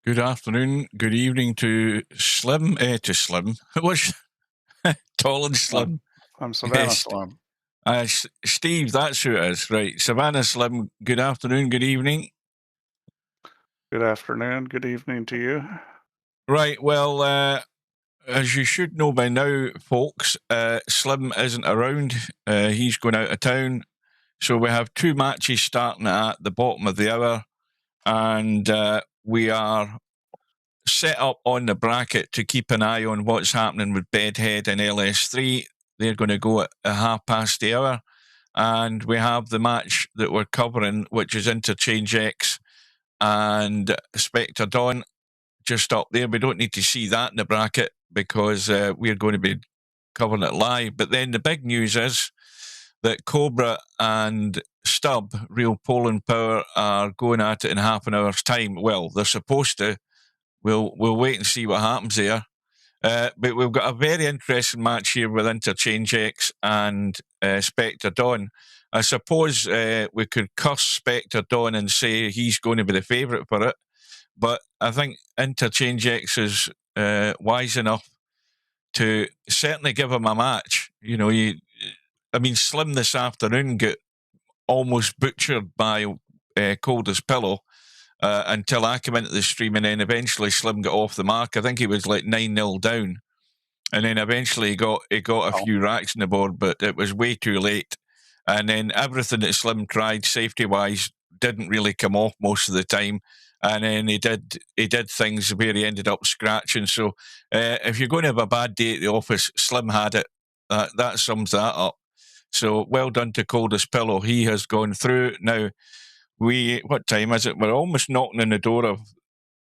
Good afternoon, good evening to Slim, What's tall and Slim? I'm Savannah Yes. Slim. Steve, that's who it is, right? Savannah Slim, good afternoon, good evening. Good afternoon, good evening to you. Right, well, as you should know by now, folks, Slim isn't around. He's going out of town. So we have two matches starting at the bottom of the hour, and we are set up on the bracket to keep an eye on what's happening with Bedhead and LS3. They're going to go at 1:30. And we have the match that we're covering, which is Interchangex and Spectredawn just up there. We don't need to see that in the bracket because we're going to be covering it live. But then the big news is that Cobra and Stub, Real Poland Power, are going at it in half an hour's time. Well, they're supposed to. We'll wait and see what happens there. But we've got a very interesting match here with Interchangex and Spectredawn. I suppose we could curse Spectredawn and say he's going to be the favourite for it. But I think Interchangex is wise enough to certainly give him a match. You know, Slim this afternoon got almost butchered by Cold as Pillow. Until I came into the stream, and then eventually Slim got off the mark. I think he was like 9-0 down, and then eventually he got a few racks on the board, but it was way too late. And then everything that Slim tried safety wise didn't really come off most of the time. And then he did things where he ended up scratching. So if you're going to have a bad day at the office, Slim had it. That sums that up. So well done to Coldest Pillow. He has gone through now. What time is it? We're almost knocking on the door of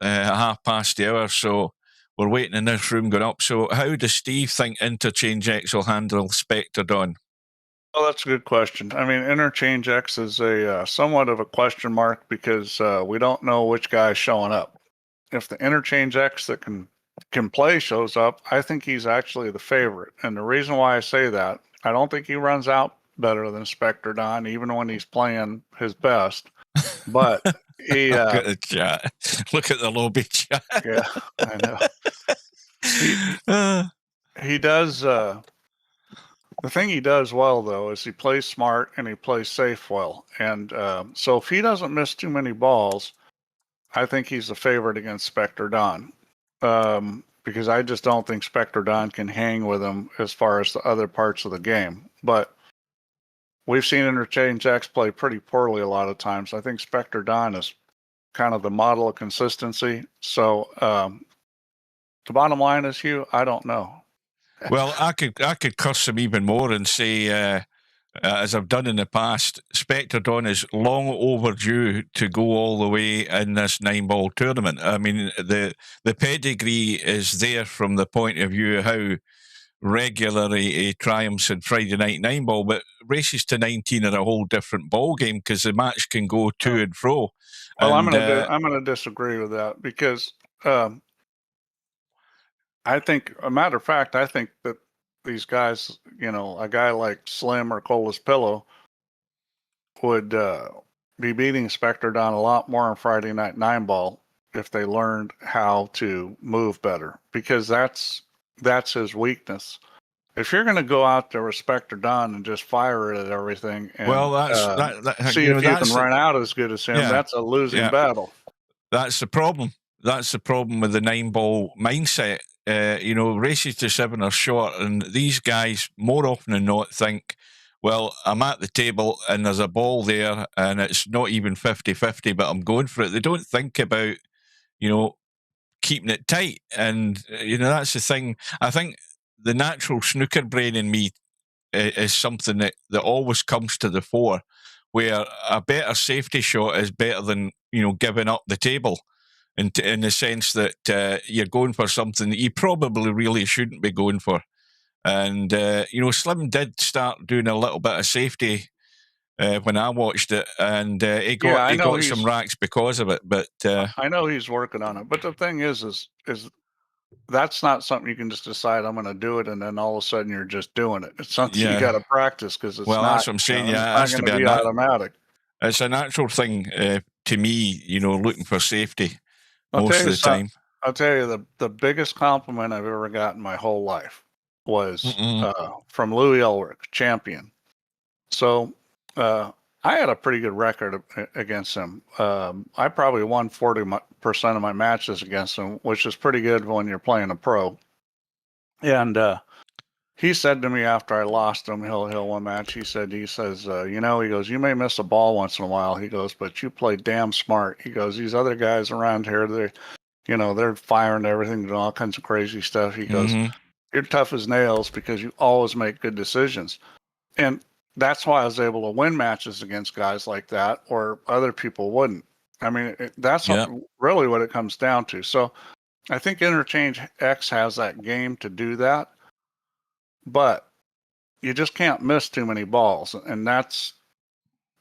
1:30, so we're waiting in this room going up. So how does Steve think Interchangex will handle Spectredawn? Well, that's a good question. I mean, Interchangex is a somewhat of a question mark because we don't know which guy's showing up. If the Interchangex that can play shows up, I think he's actually the favorite. And the reason why I say that, I don't think he runs out better than Spectredawn, even when he's playing his best. But he look at the chat. Look at the lobby chat. Yeah, I know. He does. The thing he does well, though, is he plays smart and he plays safe well. And so if he doesn't miss too many balls, I think he's the favorite against Spectredawn. Because I just don't think Spectredawn can hang with him as far as the other parts of the game. But we've seen Interchangex play pretty poorly a lot of times. I think Spectredawn is kind of the model of consistency. So the bottom line is, Hugh, I don't know. Well, I could curse him even more and say, as I've done in the past, Spectredawn is long overdue to go all the way in this 9-ball tournament. I mean, the pedigree is there from the point of view of how regularly he triumphs in Friday night 9-ball, but races to 19 are a whole different ball game because the match can go to and fro. Well, I'm going to disagree with that because I think, a matter of fact, I think that these guys, a guy like Slim or Coldest Pillow would be beating Spectredawn a lot more on Friday night 9-ball if they learned how to move better, because that's his weakness. If you're going to go out there with Spectredawn and just fire it at everything, and see if you can run out as good as him, that's a losing battle. That's the problem. That's the problem with the 9-ball mindset. Races to 7 are short, and these guys more often than not think, well, I'm at the table and there's a ball there and it's not even 50-50, but I'm going for it. They don't think about, keeping it tight. And, that's the thing. I think the natural snooker brain in me is something that always comes to the fore, where a better safety shot is better than, giving up the table. In the sense that you're going for something that you probably really shouldn't be going for. And, Slim did start doing a little bit of safety when I watched it, and he got some racks because of it. But I know he's working on it. But the thing is that's not something you can just decide, I'm going to do it, and then all of a sudden you're just doing it. It's something you got to practice, because it's not. That's what I'm saying. It has to be automatic. It's a natural thing to me, looking for safety. most of the time. I'll tell you the biggest compliment I've ever gotten in my whole life was from Louis Ulrich, champion. So I had a pretty good record against him. I probably won 40% of my matches against him, which is pretty good when you're playing a pro. And he said to me after I lost him, Hill one match, he says, he goes, you may miss a ball once in a while. He goes, but you play damn smart. He goes, these other guys around here, they're firing everything and all kinds of crazy stuff. He goes, you're tough as nails because you always make good decisions. And that's why I was able to win matches against guys like that, or other people wouldn't. I mean, that's really what it comes down to. So I think Interchangex has that game to do that, but you just can't miss too many balls, and that's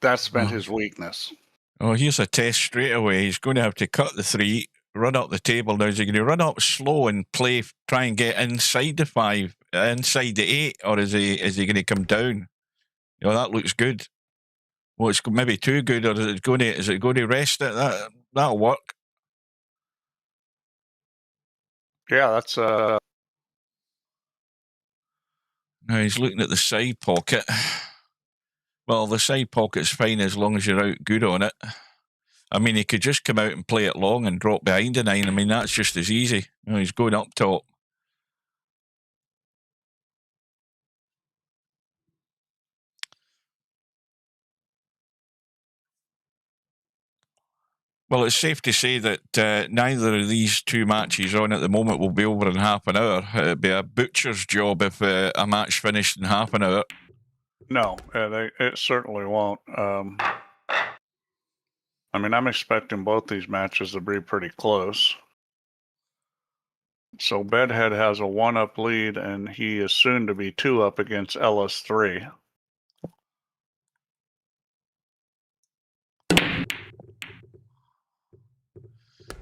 been his weakness. Oh, here's a test straight away. He's going to have to cut the 3, run up the table. Now, is he going to run up slow and try and get inside the 5, inside the 8, or is he going to come down? That looks good. Well, it's maybe too good, or is it going to rest it? That'll work. Yeah, that's Now he's looking at the side pocket. Well, the side pocket's fine as long as you're out good on it. I mean, he could just come out and play it long and drop behind a 9. I mean, that's just as easy. He's going up top. Well, it's safe to say that neither of these 2 matches on at the moment will be over in half an hour. It'd be a butcher's job if a match finished in half an hour. No, it certainly won't. I mean, I'm expecting both these matches to be pretty close. So Bedhead has a 1-up lead, and he is soon to be 2-up against LS3.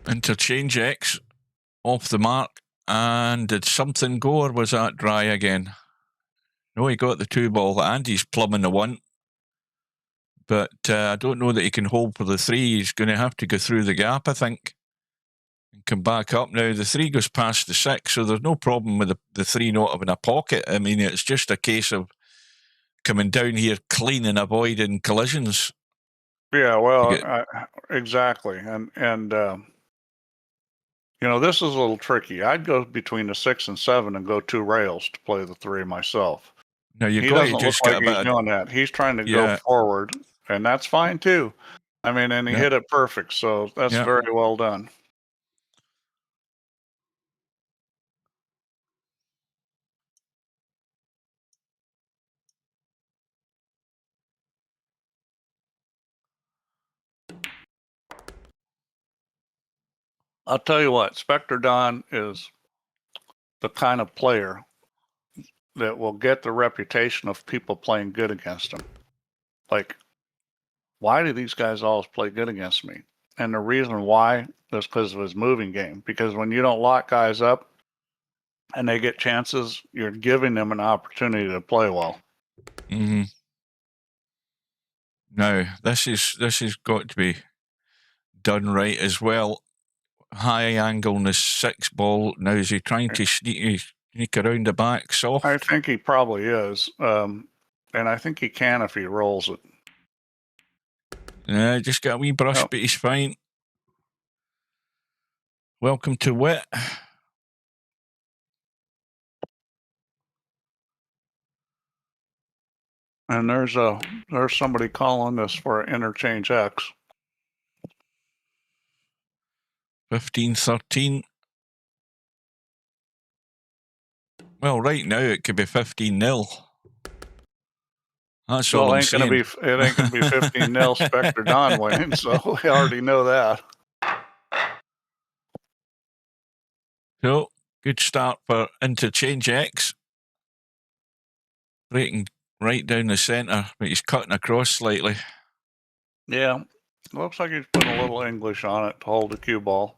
Interchangex off the mark, and did something go, or was that dry again? No, he got the 2 ball, and he's plumbing the 1. But I don't know that he can hold for the 3. He's going to have to go through the gap, I think, and come back up. Now, the 3 goes past the 6, so there's no problem with the 3 not having a pocket. I mean, it's just a case of coming down here clean and avoiding collisions. Yeah, well, exactly. And this is a little tricky. I'd go between the 6 and 7 and go 2 rails to play the 3 myself. Now, he doesn't look like he's doing that. He's trying to go forward, and that's fine too. I mean, and he hit it perfect, so that's very well done. I'll tell you what, Spectredawn is the kind of player that will get the reputation of people playing good against him. Like, why do these guys always play good against me? And the reason why is because of his moving game. Because when you don't lock guys up and they get chances, you're giving them an opportunity to play well. Mm-hmm. Now, this has got to be done right as well. High angle in the 6 ball. Now, is he trying to sneak around the back soft? I think he probably is. And I think he can if he rolls it. Yeah, just got a wee brush, but he's fine. Welcome to Wit. And there's somebody calling this for Interchangex. 15-13. Well, right now it could be 15-0. That's all I'm saying. It ain't gonna be 15-0 Spectredawn winning, so we already know that. So, good start for Interchangex. Breaking right down the centre, but he's cutting across slightly. Yeah, looks like he's putting a little English on it to hold the cue ball.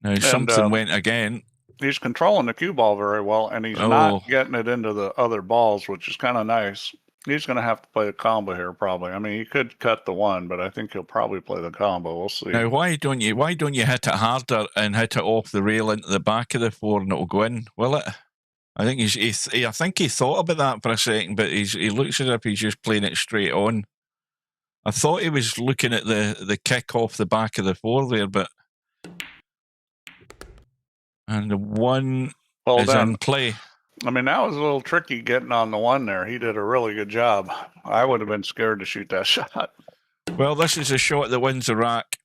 Now, something went again. He's controlling the cue ball very well, and he's not getting it into the other balls, which is kind of nice. He's going to have to play the combo here, probably. I mean, he could cut the one, but I think he'll probably play the combo. We'll see. Now, why don't you hit it harder and hit it off the rail into the back of the 4 and it'll go in? Will it? I think I think he thought about that for a second, but he looks as if he's just playing it straight on. I thought he was looking at the kick off the back of the 4 there, but and the 1 is in play. I mean, that was a little tricky getting on the 1 there. He did a really good job. I would have been scared to shoot that shot. Well, this is a shot that wins the rack.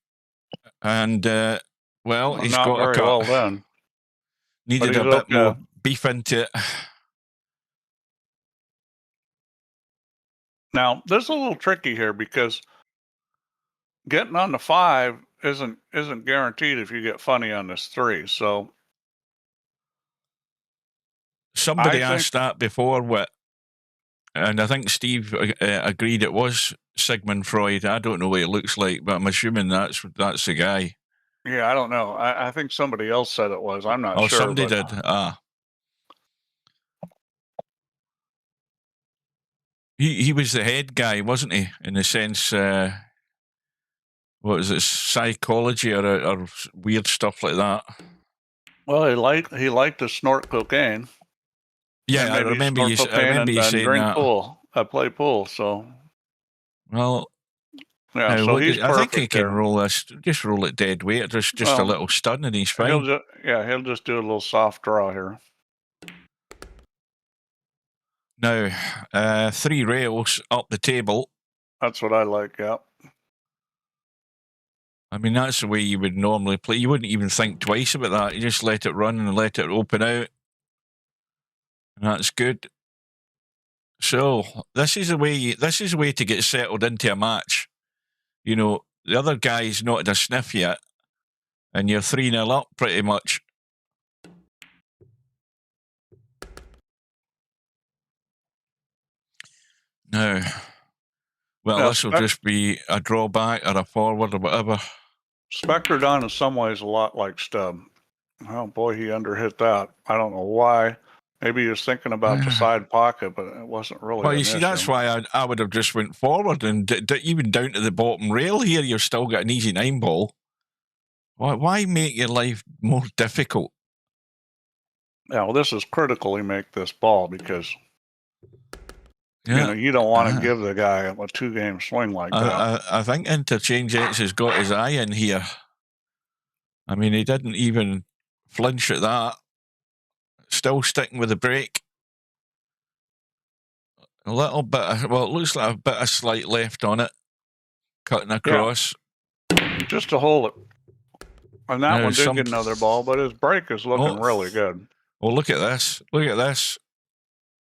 And, well, he's not got very a cut. Well done. Needed a bit more beef into it. Now, this is a little tricky here because getting on the 5 isn't guaranteed if you get funny on this 3. So somebody asked that before, and I think Steve agreed it was Sigmund Freud. I don't know what it looks like, but I'm assuming that's the guy. Yeah, I don't know. I think somebody else said it was. I'm not sure. Oh, somebody did. He was the head guy, wasn't he? In the sense, what was it, psychology or weird stuff like that? Well, he liked to snort cocaine. Yeah, I remember you saying drink that. Pool. Play pool. So, well, yeah. So I think he can roll this. Just roll it dead weight. Just a little stun, and he's fine. He'll just do a little soft draw here. Now, 3 rails up the table. That's what I like. Yeah. I mean, that's the way you would normally play. You wouldn't even think twice about that. You just let it run and let it open out. And that's good. So this is a way to get settled into a match. You know, the other guy's not had a sniff yet, and you're 3-0 up pretty much. Now, well, this will just be a drawback or a forward or whatever. Spectredawn in some ways a lot like Stubb. Oh boy, he underhit that. I don't know why. Maybe he was thinking about the side pocket, but it wasn't really. Well, you see, that's why I would have just went forward and even down to the bottom rail here. You've still got an easy 9 ball. Why make your life more difficult? Yeah, well, this is critical. You make this ball because you don't want to give the guy a 2-game swing like that. I think Interchangex has got his eye in here. I mean, he didn't even flinch at that. Still sticking with the break. A little bit. It looks like a bit of slight left on it. Cutting across. Yeah. Just to hold it. And that one did get another ball, but his break is looking really good. Well, look at this. Look at this.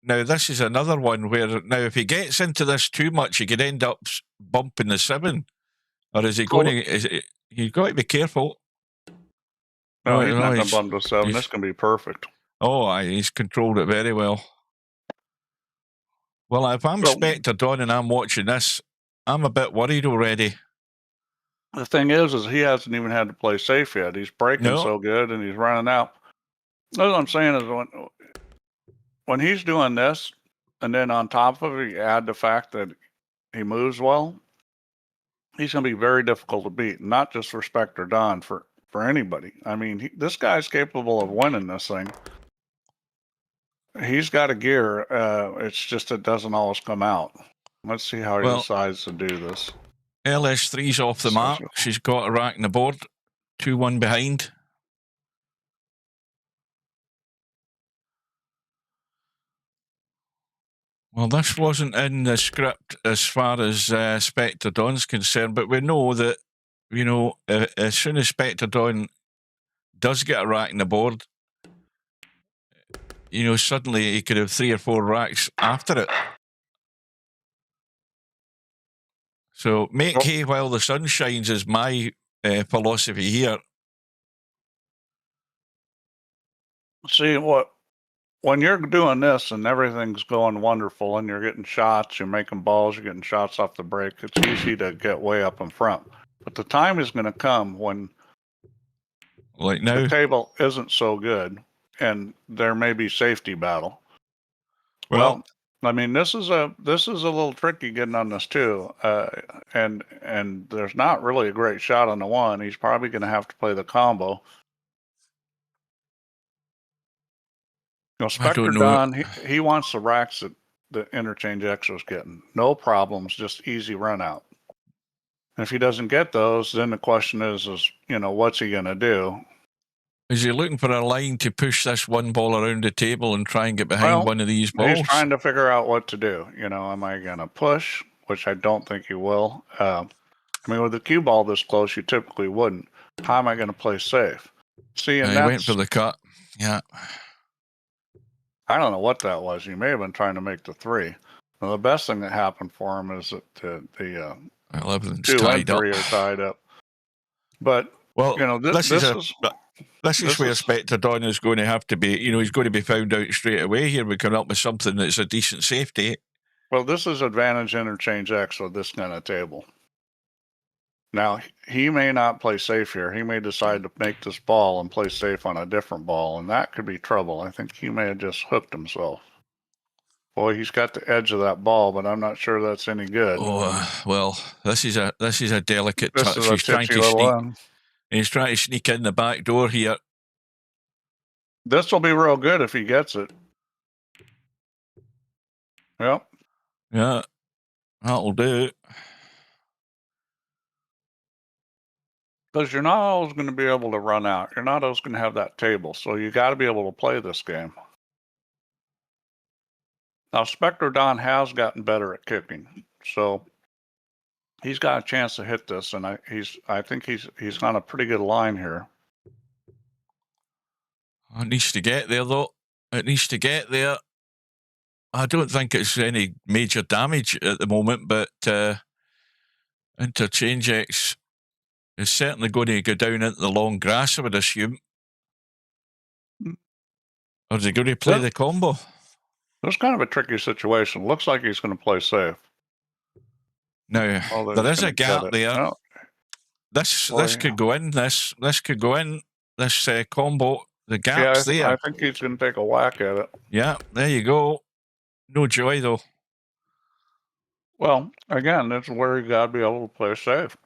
Now, this is another one where, now, if he gets into this too much, he could end up bumping the 7. Or is he going to... You've got to be careful. No, he's not going to bump the 7. This can be perfect. Oh, he's controlled it very well. Well, if I'm Spectredawn and I'm watching this, I'm a bit worried already. The thing is he hasn't even had to play safe yet. He's breaking so good and he's running out. What I'm saying is when he's doing this, and then on top of it, you add the fact that he moves well, he's going to be very difficult to beat, not just for Spectredawn, for anybody. I mean, this guy's capable of winning this thing. He's got a gear. It's just it doesn't always come out. Let's see how he decides to do this. LS3's off the mark. She's got a rack in the board. 2-1 behind. Well, this wasn't in the script as far as Spectredawn's concerned, but we know that, as soon as Spectredawn does get a rack in the board, suddenly he could have 3 or 4 racks after it. So make hay while the sun shines is my philosophy here. See, when you're doing this and everything's going wonderful and you're getting shots, you're making balls, you're getting shots off the break, it's easy to get way up in front. But the time is going to come when the table isn't so good and there may be safety battle. Well, I mean, this is a little tricky getting on this too, and there's not really a great shot on the one. He's probably going to have to play the combo. You know, Spectredawn, he wants the racks that the Interchangex was getting. No problems, just easy run out. And if he doesn't get those, then the question is you know, what's he going to do? Is he looking for a line to push this one ball around the table and try and get behind one of these balls? He's trying to figure out what to do. You know, am I going to push, which I don't think he will. I mean, with the cue ball this close, you typically wouldn't. How am I going to play safe? See, and he went for the cut. Yeah. I don't know what that was. He may have been trying to make the 3. Well, the best thing that happened for him is that the 2 and 3 are tied up. But, well, you know, this is where Spectredawn is going to have to be, you know, he's going to be found out straight away here. We come up with something that's a decent safety. Well, this is advantage Interchangex with this kind of table. Now, he may not play safe here. He may decide to make this ball and play safe on a different ball, and that could be trouble. I think he may have just hooked himself. Boy, he's got the edge of that ball, but I'm not sure that's any good. Oh, well, this is a delicate touch. He's trying to sneak. He's trying to sneak in the back door here. This will be real good if he gets it. Yep. Yeah, that'll do. Because you're not always going to be able to run out. You're not always going to have that table. So you got to be able to play this game. Now, Spectredawn has gotten better at kicking. So he's got a chance to hit this. And I think he's on a pretty good line here. It needs to get there, though. It needs to get there. I don't think it's any major damage at the moment, but Interchangex is certainly going to go down into the long grass, I would assume. Or is he going to play the combo? It's kind of a tricky situation. Looks like he's going to play safe. Now, there is a gap there. No. This could go in. This could go in. This combo, the gap's there. I think he's going to take a whack at it. Yeah, there you go. No joy, though. Well, again, that's where you got to be able to play safe.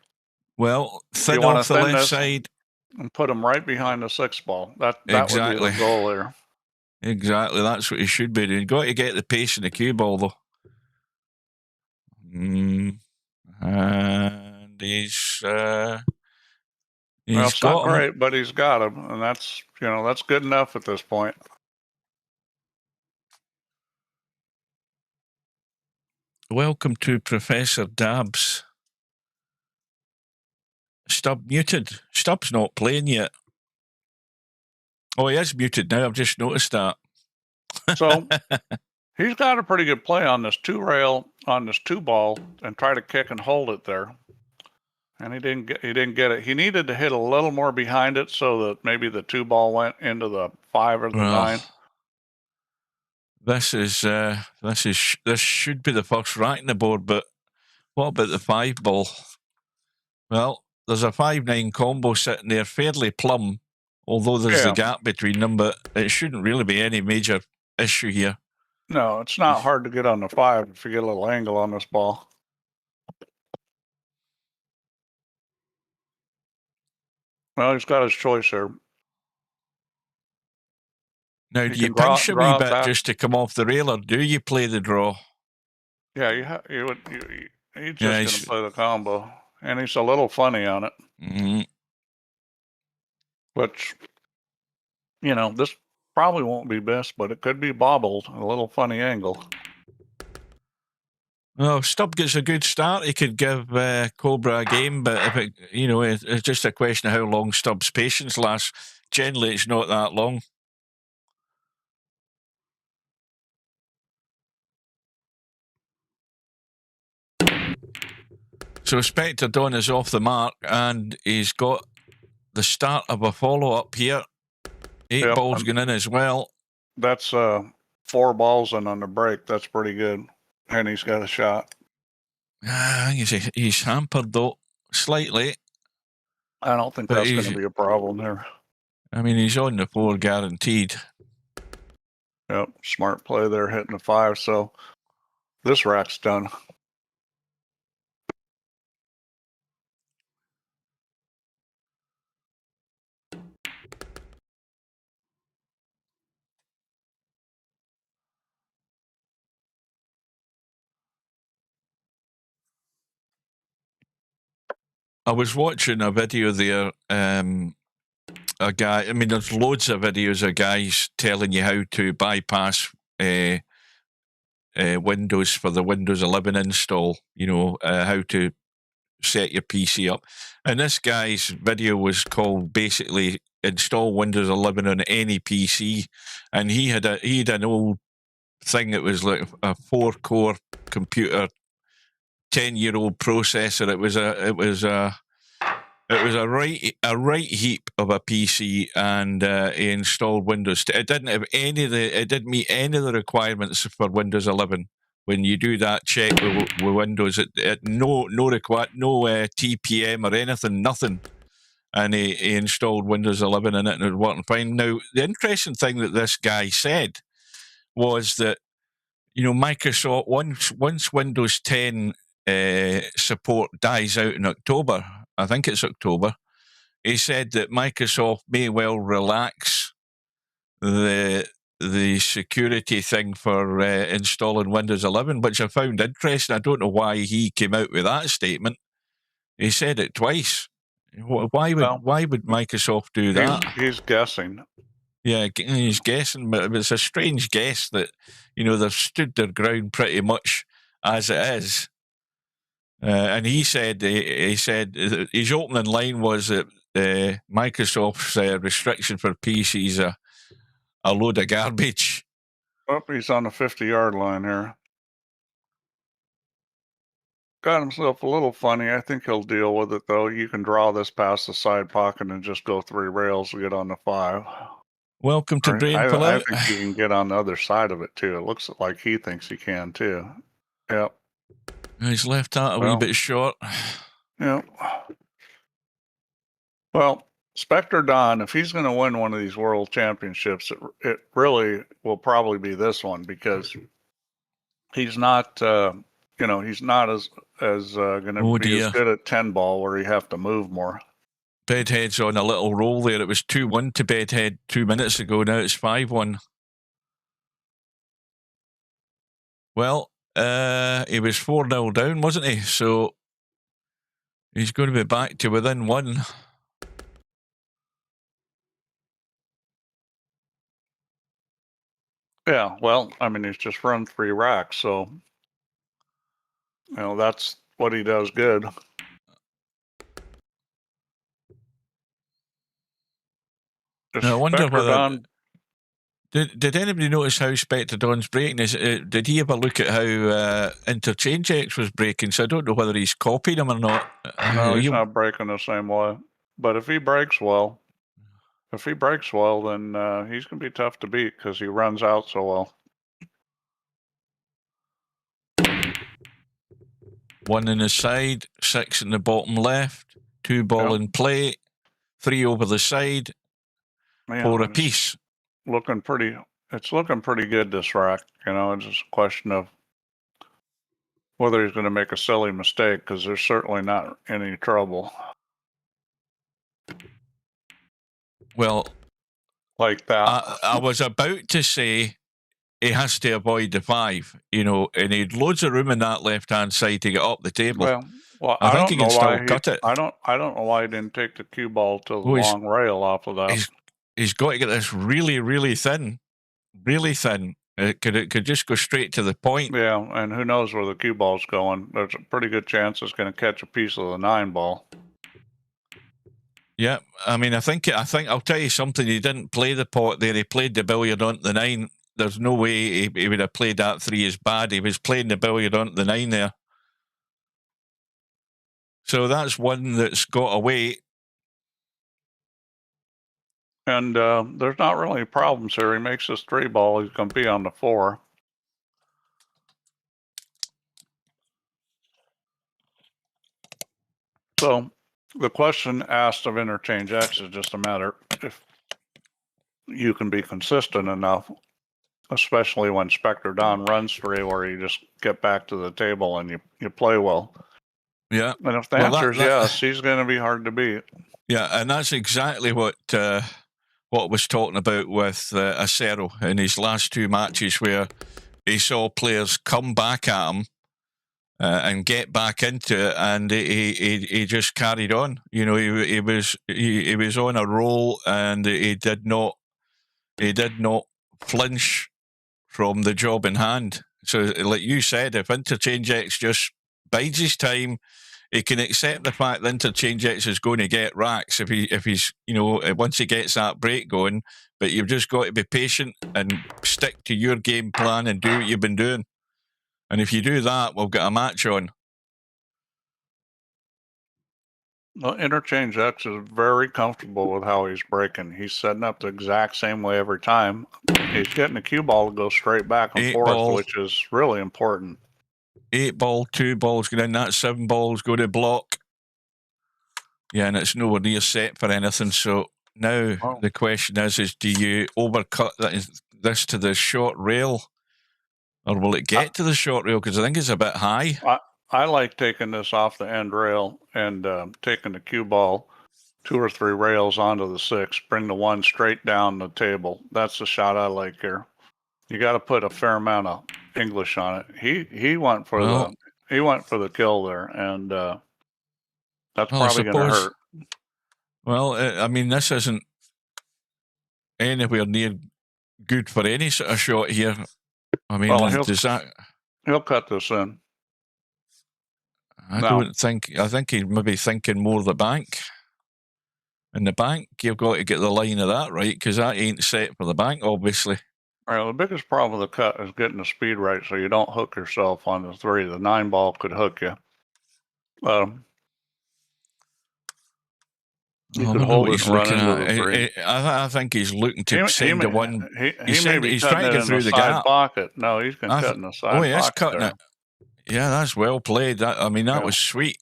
Well, thin off the left side. And put him right behind the 6 ball. That would be the goal there. Exactly, that's what he should be doing. You've got to get the pace in the cue ball, though. And he's well, it's not great, but he's got him, and that's good enough at this point. Welcome to Professor Dabs. Stubb muted. Stubb's not playing yet. Oh, he is muted now. I've just noticed that. So he's got a pretty good play on this 2 rail, on this 2 ball, and try to kick and hold it there. And he didn't get it. He needed to hit a little more behind it so that maybe the 2 ball went into the 5 or the 9. This should be the first rack in the board, but what about the 5 ball? Well, there's a 5-9 combo sitting there, fairly plumb, although there's the gap between them, but it shouldn't really be any major issue here. No, it's not hard to get on the 5 if you get a little angle on this ball. Well, he's got his choice here. Now, do you pinch a wee bit just to come off the rail, or do you play the draw? Yeah, he's just going to play the combo. And he's a little funny on it. Mm-hmm. Which, this probably won't be best, but it could be bobbled, a little funny angle. Well, if Stubb gets a good start, he could give Cobra a game, but if it's just a question of how long Stubb's patience lasts. Generally, it's not that long. So Spectredawn is off the mark, and he's got the start of a follow-up here. 8 balls going in as well. That's 4 balls in on the break. That's pretty good. And he's got a shot. He's hampered, though, slightly. I don't think that's going to be a problem there. I mean, he's on the 4 guaranteed. Yep, smart play there, hitting the 5. So This rack's done. I was watching a video there. A guy. I mean, there's loads of videos of guys telling you how to bypass Windows for the Windows 11 install. You know, how to set your PC up. And this guy's video was called basically install Windows 11 on any PC. And he had an old thing that was like a 4-core computer, 10-year-old processor. It was a right heap of a PC, and he installed Windows. It didn't have it didn't meet any of the requirements for Windows 11. When you do that check with Windows, it no TPM or anything, nothing. And he installed Windows 11 in it, and it was working fine. Now, the interesting thing that this guy said was that, you know, Microsoft, once Windows 10 support dies out in October, I think it's October, he said that Microsoft may well relax the security thing for installing Windows 11, which I found interesting. I don't know why he came out with that statement. He said it twice. Why would Microsoft do that? He's guessing. Yeah, he's guessing, but it's a strange guess that, you know, they've stood their ground pretty much as it is. And he said his opening line was that Microsoft's restriction for PCs are a load of garbage. Oh, he's on the 50-yard line here. Got himself a little funny. I think he'll deal with it, though. You can draw this past the side pocket and just go 3 rails to get on the 5. Welcome to Drain Pull I Out. think he can get on the other side of it, too. It looks like he thinks he can, too. Yep. He's left that a wee bit short. Yep. Well, Spectredawn, if he's going to win one of these world championships, it really will probably be this one, because he's not, he's not as going to be as good at 10 ball where you have to move more. Bedhead's on a little roll there. It was 2-1 to Bedhead 2 minutes ago. Now it's 5-1. Well, he was 4-0 down, wasn't he? So he's going to be back to within 1. Yeah, well, I mean, he's just run 3 racks, so, you know, that's what he does good. Now, I wonder whether... Did anybody notice how Spectredawn's braking? Did he ever look at how Interchangex was braking? So I don't know whether he's copied him or not. No, he's not braking the same way. But if he brakes well, then he's going to be tough to beat because he runs out so well. 1 in the side, 6 in the bottom left, 2 ball in play, 3 over the side, 4 apiece. It's looking pretty good, this rack. You know, it's just a question of whether he's going to make a silly mistake, because there's certainly not any trouble. Well, like that. I was about to say he has to avoid the 5, you know, and he had loads of room in that left-hand side to get up the table. Well, I think he can still cut it. I don't know why he didn't take the cue ball to the long rail off of that. He's got to get this really, really thin. Really thin. It could just go straight to the point. Yeah, and who knows where the cue ball's going. There's a pretty good chance it's going to catch a piece of the 9 ball. Yeah, I mean, I think I'll tell you something. He didn't play the pot there. He played the billiard on the 9. There's no way he would have played that 3 as bad. He was playing the billiard on the 9 there. So that's one that's got away. And there's not really problems here. He makes this 3 ball. He's going to be on the 4. So the question asked of Interchangex is just a matter if you can be consistent enough especially when Spectredawn runs 3, where you just get back to the table and you play well. Yeah. And if the answer is yes, he's going to be hard to beat. Yeah, and that's exactly what I was talking about with Acero in his last 2 matches, where he saw players come back at him and get back into it, and he just carried on. You know, he was on a roll, and he did not flinch from the job in hand. So, like you said, if Interchangex just bides his time, he can accept the fact that Interchangex is going to get racks if he's once he gets that break going. But you've just got to be patient and stick to your game plan and do what you've been doing. And if you do that, we'll get a match on. Well, Interchangex is very comfortable with how he's breaking. He's setting up the exact same way every time. He's getting the cue ball to go straight back and forth, which is really important. 8 ball, 2 balls going in, that's 7 balls go to block. Yeah, and it's nowhere near set for anything. So now the question is do you overcut this to the short rail, or will it get to the short rail? Because I think it's a bit high. I like taking this off the end rail and taking the cue ball 2 or 3 rails onto the 6, bring the 1 straight down the table. That's the shot I like here. You got to put a fair amount of English on it. He went for the kill there, and that's probably going to hurt. Well, I mean, this isn't anywhere near good for any sort of shot here. I mean, he'll cut this in. I think he's maybe thinking more the bank. In the bank, you've got to get the line of that right, because that ain't set for the bank, obviously. All right, the biggest problem with the cut is getting the speed right so you don't hook yourself on the 3. The 9 ball could hook you. You could hold it and run into the 3. I think he's looking to send the 1. He's trying to get through the side pocket. No, he's going to cut in the side pocket. Oh, he is cutting it. Yeah, that's well played. That was sweet.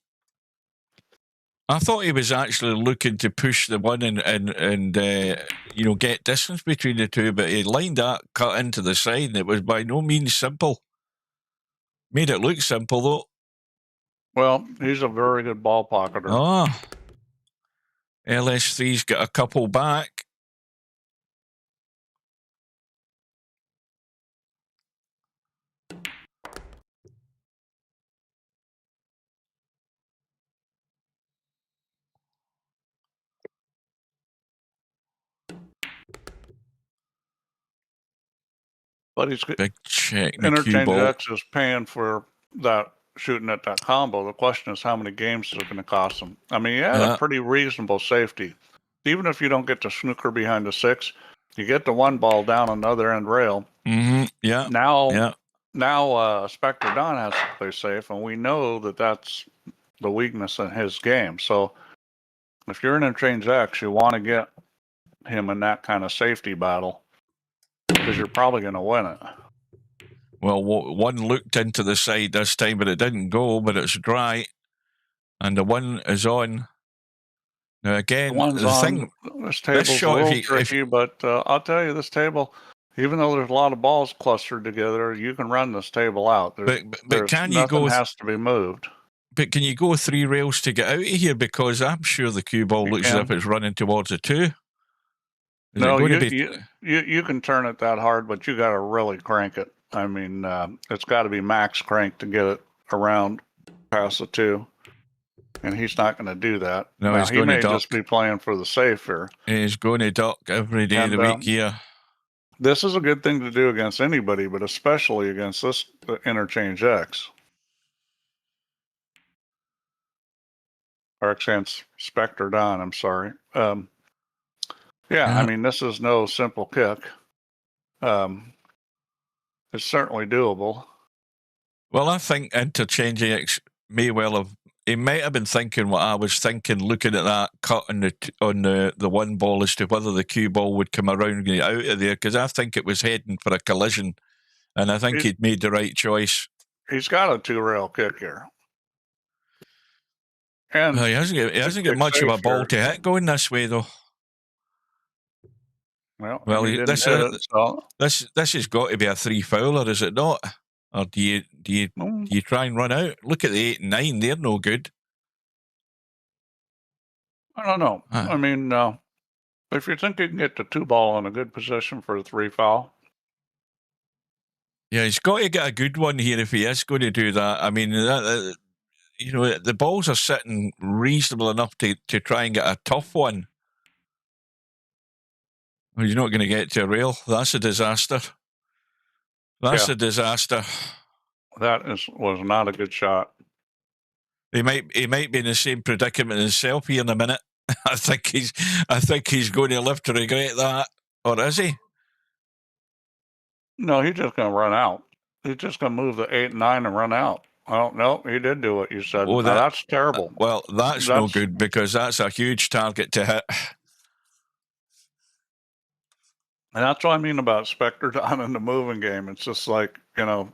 I thought he was actually looking to push the 1 and get distance between the 2, but he lined that cut into the side, and it was by no means simple. Made it look simple, though. Well, he's a very good ball pocketer. Oh. LS3's got a couple back. But he's big check. Interchangex is paying for that, shooting at that combo. The question is how many games is it going to cost him? I mean, he had a pretty reasonable safety. Even if you don't get the snooker behind the 6, you get the 1 ball down on the other end rail. Mm-hmm. Yeah. Now Spectredawn has to play safe, and we know that that's the weakness in his game. So if you're in Interchangex, you want to get him in that kind of safety battle, because you're probably going to win it. Well, 1 looked into the side this time, but it didn't go, but it's dry. And the 1 is on. Now, again, this table's a little tricky, but I'll tell you, this table, even though there's a lot of balls clustered together, you can run this table out. But can you go? Nothing has to be moved. But can you go 3 rails to get out of here? Because I'm sure the cue ball looks as if it's running towards a 2. No, you can turn it that hard, but you got to really crank it. I mean, it's got to be max crank to get it around past the 2. And he's not going to do that. No, he may just be playing for the safe here. He's going to duck every day of the week here. This is a good thing to do against anybody, but especially against this Interchangex. Or against Spectredawn, I'm sorry. I mean, this is no simple kick. It's certainly doable. Well, I think Interchangex may well have. He might have been thinking what I was thinking, looking at that cut on the 1 ball, as to whether the cue ball would come around and get out of there, because I think it was heading for a collision, and I think he'd made the right choice. He's got a 2 rail kick here. And he hasn't got much of a ball to hit going this way, though. Well, he didn't hit it, so this has got to be a 3-fouler, is it not? Or do you try and run out? Look at the 8 and 9; they're no good. I don't know. I mean, if you think you can get the 2-ball in a good position for a 3-foul. Yeah, he's got to get a good one here if he is going to do that. I mean, the balls are sitting reasonable enough to try and get a tough one. Well, he's not going to get to a rail. That's a disaster. That's a disaster. That was not a good shot. He might be in the same predicament himself here in a minute. I think he's going to live to regret that, or is he? No, he's just going to run out. He's just going to move the 8 and 9 and run out. Oh no, he did do what you said. Oh, that's terrible. Well, that's no good because that's a huge target to hit. And that's what I mean about Spectredawn in the moving game. It's just like,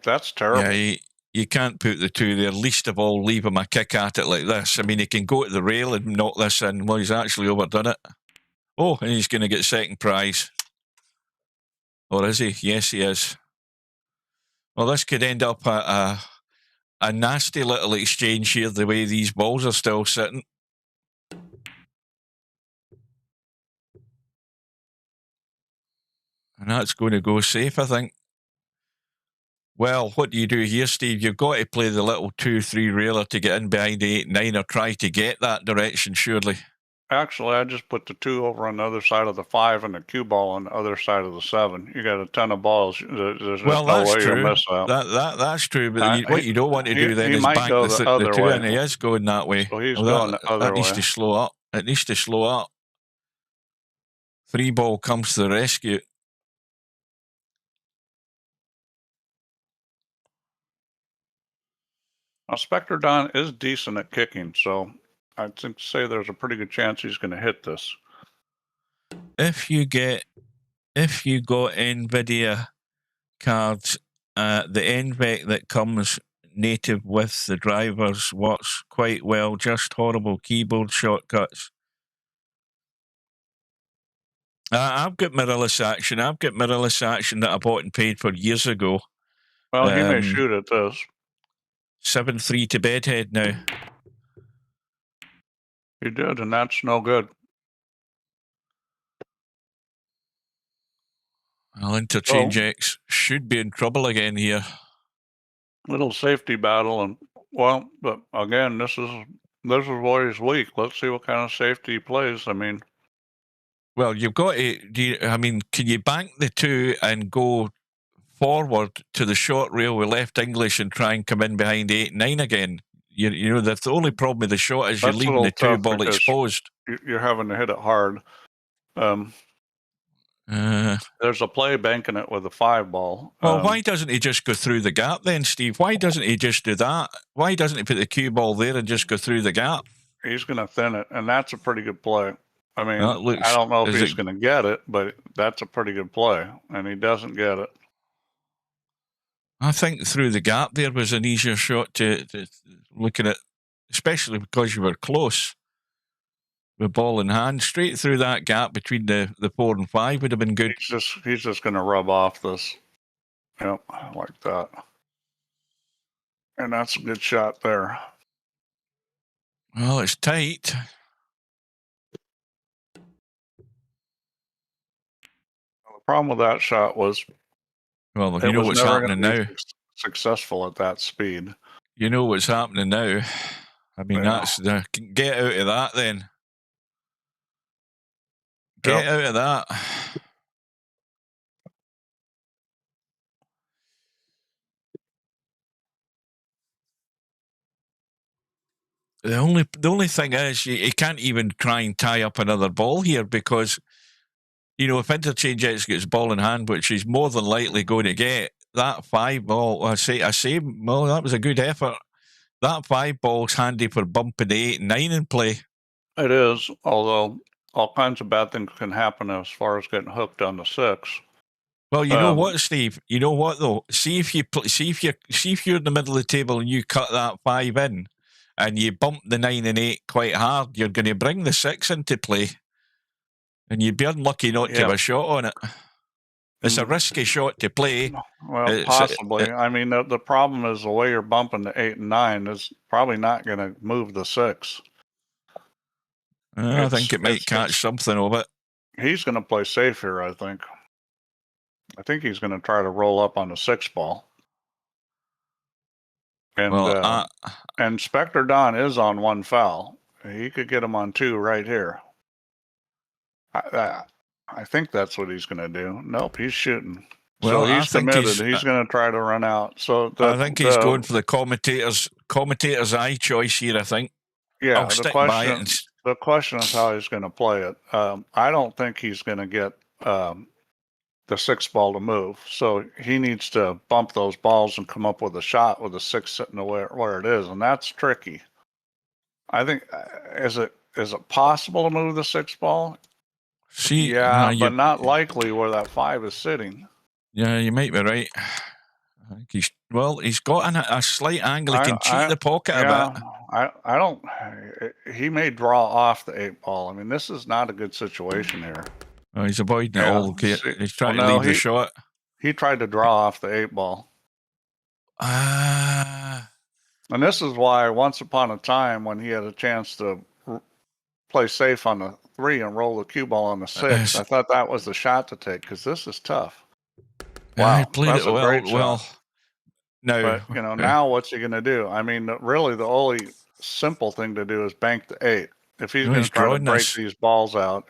that's terrible. Yeah, you can't put the 2 there. Least of all, leave him a kick at it like this. I mean, he can go to the rail and knock this in. Well, he's actually overdone it. Oh, and he's going to get second prize. Or is he? Yes, he is. Well, this could end up a nasty little exchange here, the way these balls are still sitting. And that's going to go safe, I think. Well, what do you do here, Steve? You've got to play the little 2-3 railer to get in behind the 8-9 or try to get that direction, surely. Actually, I just put the 2 over on the other side of the 5 and the cue ball on the other side of the 7. You got a ton of balls. There's no way you'll miss that. That's true, but what you don't want to do then is bank the 2, and he is going that way. So he's going the other way. That needs to slow up. It needs to slow up. 3-ball comes to the rescue. Now, Spectredawn is decent at kicking, so I think say there's a pretty good chance he's going to hit this. If you got NVIDIA cards, the NVEC that comes native with the drivers works quite well. Just horrible keyboard shortcuts. I've got mirrorless action. That I bought and paid for years ago. Well, he may shoot at this. 7-3 to Bedhead now. He did, and that's no good. Well, Interchangex should be in trouble again here. Little safety battle, but again, this is where he's weak. Let's see what kind of safety he plays. I mean, well, you've got to. Can you bank the 2 and go forward to the short rail with left English and try and come in behind 8-9 again? That's the only problem with the shot is you're leaving the 2-ball exposed. You're having to hit it hard. There's a play banking it with a 5-ball. Well, why doesn't he just go through the gap then, Steve? Why doesn't he just do that? Why doesn't he put the cue ball there and just go through the gap? He's going to thin it, and that's a pretty good play. I mean, I don't know if he's going to get it, but that's a pretty good play, and he doesn't get it. I think through the gap there was an easier shot to looking at, especially because you were close. With ball in hand, straight through that gap between the 4 and 5 would have been good. He's just going to rub off this. Yep, like that. And that's a good shot there. Well, it's tight. The problem with that shot was, well, you know what's happening now. Successful at that speed. You know what's happening now. I mean, that's get out of that then. Get out of that. The only thing is you can't even try and tie up another ball here because, if Interchangex gets ball in hand, which he's more than likely going to get, that 5-ball, well, that was a good effort. That 5-ball's handy for bumping the 8 and 9 in play. It is, although all kinds of bad things can happen as far as getting hooked on the 6. Well, you know what, Steve? You know what though? See if you're in the middle of the table and you cut that 5 in, and you bump the 9 and 8 quite hard, you're going to bring the 6 into play. And you'd be unlucky not to have a shot on it. It's a risky shot to play. Well, possibly. I mean, the problem is the way you're bumping the 8 and 9 is probably not going to move the 6. I think it might catch something of it. He's going to play safe here, I think. I think he's going to try to roll up on the 6 ball. And and Spectredawn is on 1 foul. He could get him on 2 right here. I think that's what he's going to do. Nope, he's shooting. Well, so he's committed. He's going to try to run out. So I think he's going for the commentator's eye choice here. I think. Yeah. The question is how he's going to play it. I don't think he's going to get the 6 ball to move. So he needs to bump those balls and come up with a shot with the 6 sitting where it is, and that's tricky. I think is it possible to move the 6 ball? See, yeah, but not likely where that 5 is sitting. Yeah, you might be right. I think he's got a slight angle. He can cheat the pocket a bit. I don't. He may draw off the 8 ball. I mean, this is not a good situation here. Oh, he's avoiding it all. He's trying to leave the shot. He tried to draw off the 8 ball. And this is why once upon a time when he had a chance to play safe on the 3 and roll the cue ball on the 6, I thought that was the shot to take because this is tough. Wow, he played it well. No, but now what's he going to do? I mean, really, the only simple thing to do is bank the 8. If he's going to try to break these balls out,